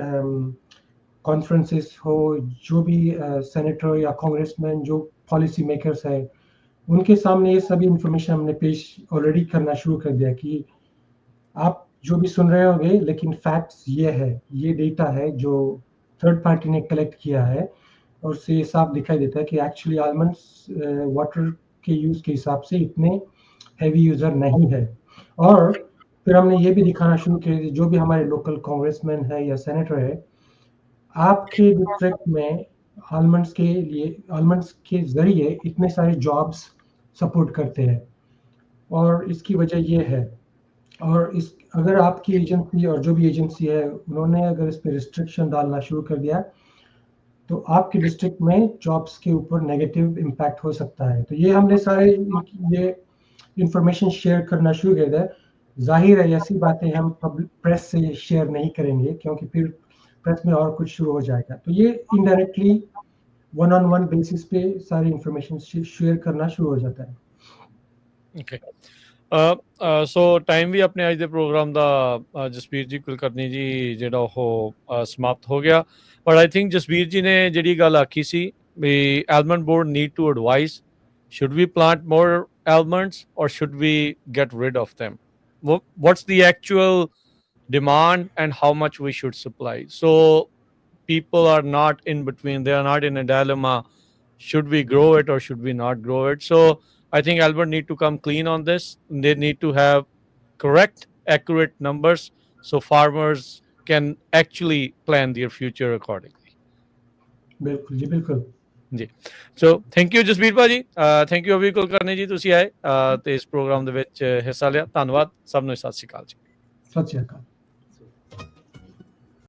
कॉन्फ्रेंसेस हो, जो भी सेनेटर या कांग्रेसमैन, जो पॉलिसी मेकर्स है, उनके सामने ये सभी इंफॉर्मेशन हमने पेश ऑलरेडी करना शुरू कर दिया कि आप जो भी सुन रहे होंगे, लेकिन फैक्ट्स ये है, ये डेटा है जो थर्ड पार्टी ने कलेक्ट किया है, और उससे साफ दिखाई देता है कि एक्चुअली आलमंड्स वाटर के यूज़ के हिसाब से इतने हैवी यूज़र नहीं है। और फिर हमने ये भी दिखाना शुरू किया, जो भी हमारे लोकल कांग्रेसमैन है या सेनेटर है, आपके डिस्ट्रिक्ट में आलमंड्स के लिए, आलमंड्स के ज़रिए इतने सारे जॉब्स सपोर्ट करते हैं, और इसकी वजह ये है। और इस, अगर आपकी एजेंसी और जो भी एजेंसी है, उन्होंने अगर इस पर रिस्ट्रिक्शन डालना शुरू कर दिया, तो आपके डिस्ट्रिक्ट में जॉब्स के ऊपर नेगेटिव इम्पैक्ट हो सकता है। तो ये हमने सारे ये इंफॉर्मेशन शेयर करना शुरू कर दिया। जाहिर है ऐसी बातें हम प्रेस से शेयर नहीं करेंगे, क्योंकि फिर प्रेस में और कुछ शुरू हो जाएगा। तो ये indirectly one on one basis पे सारी इंफॉर्मेशन शेयर करना शुरू हो जाता है। Okay. ਸੋ ਟਾਈਮ ਵੀ ਆਪਣੇ ਅੱਜ ਦੇ ਪ੍ਰੋਗਰਾਮ ਦਾ ਜਸਬੀਰ ਜੀ ਕੁਲਕਰਨੀ ਜੀ ਜਿਹੜਾ ਉਹ ਸਮਾਪਤ ਹੋ ਗਿਆ। ਬਟ ਆਈ ਥਿੰਕ ਜਸਬੀਰ ਜੀ ਨੇ ਜਿਹੜੀ ਗੱਲ ਆਖੀ ਸੀ ਵੀ almond board need to advise, should we plant more almonds or should we get rid of them? what's the actual demand and how much we should supply. So people are not in between. They are not in a dilemma. Should we grow it or should we not grow it? So I think Albert need to come clean on this. They need to have correct, accurate numbers so farmers can actually plan their future accordingly. बिल्कुल जी, बिल्कुल। ਜੀ ਸੋ ਥੈਂਕ ਯੂ ਜਸਬੀਰ ਭਾਜੀ, ਥੈਂਕ ਯੂ ਅਭੀ ਕੁਲਕਰਨੀ ਜੀ, ਤੁਸੀਂ ਆਏ ਤੇ ਇਸ ਪ੍ਰੋਗਰਾਮ ਦੇ ਵਿੱਚ ਹਿੱਸਾ ਲਿਆ। ਧੰਨਵਾਦ ਸਭ ਨੂੰ, ਸਤਿ ਸ਼੍ਰੀ ਅਕਾਲ ਜੀ। सत श्री अकाल।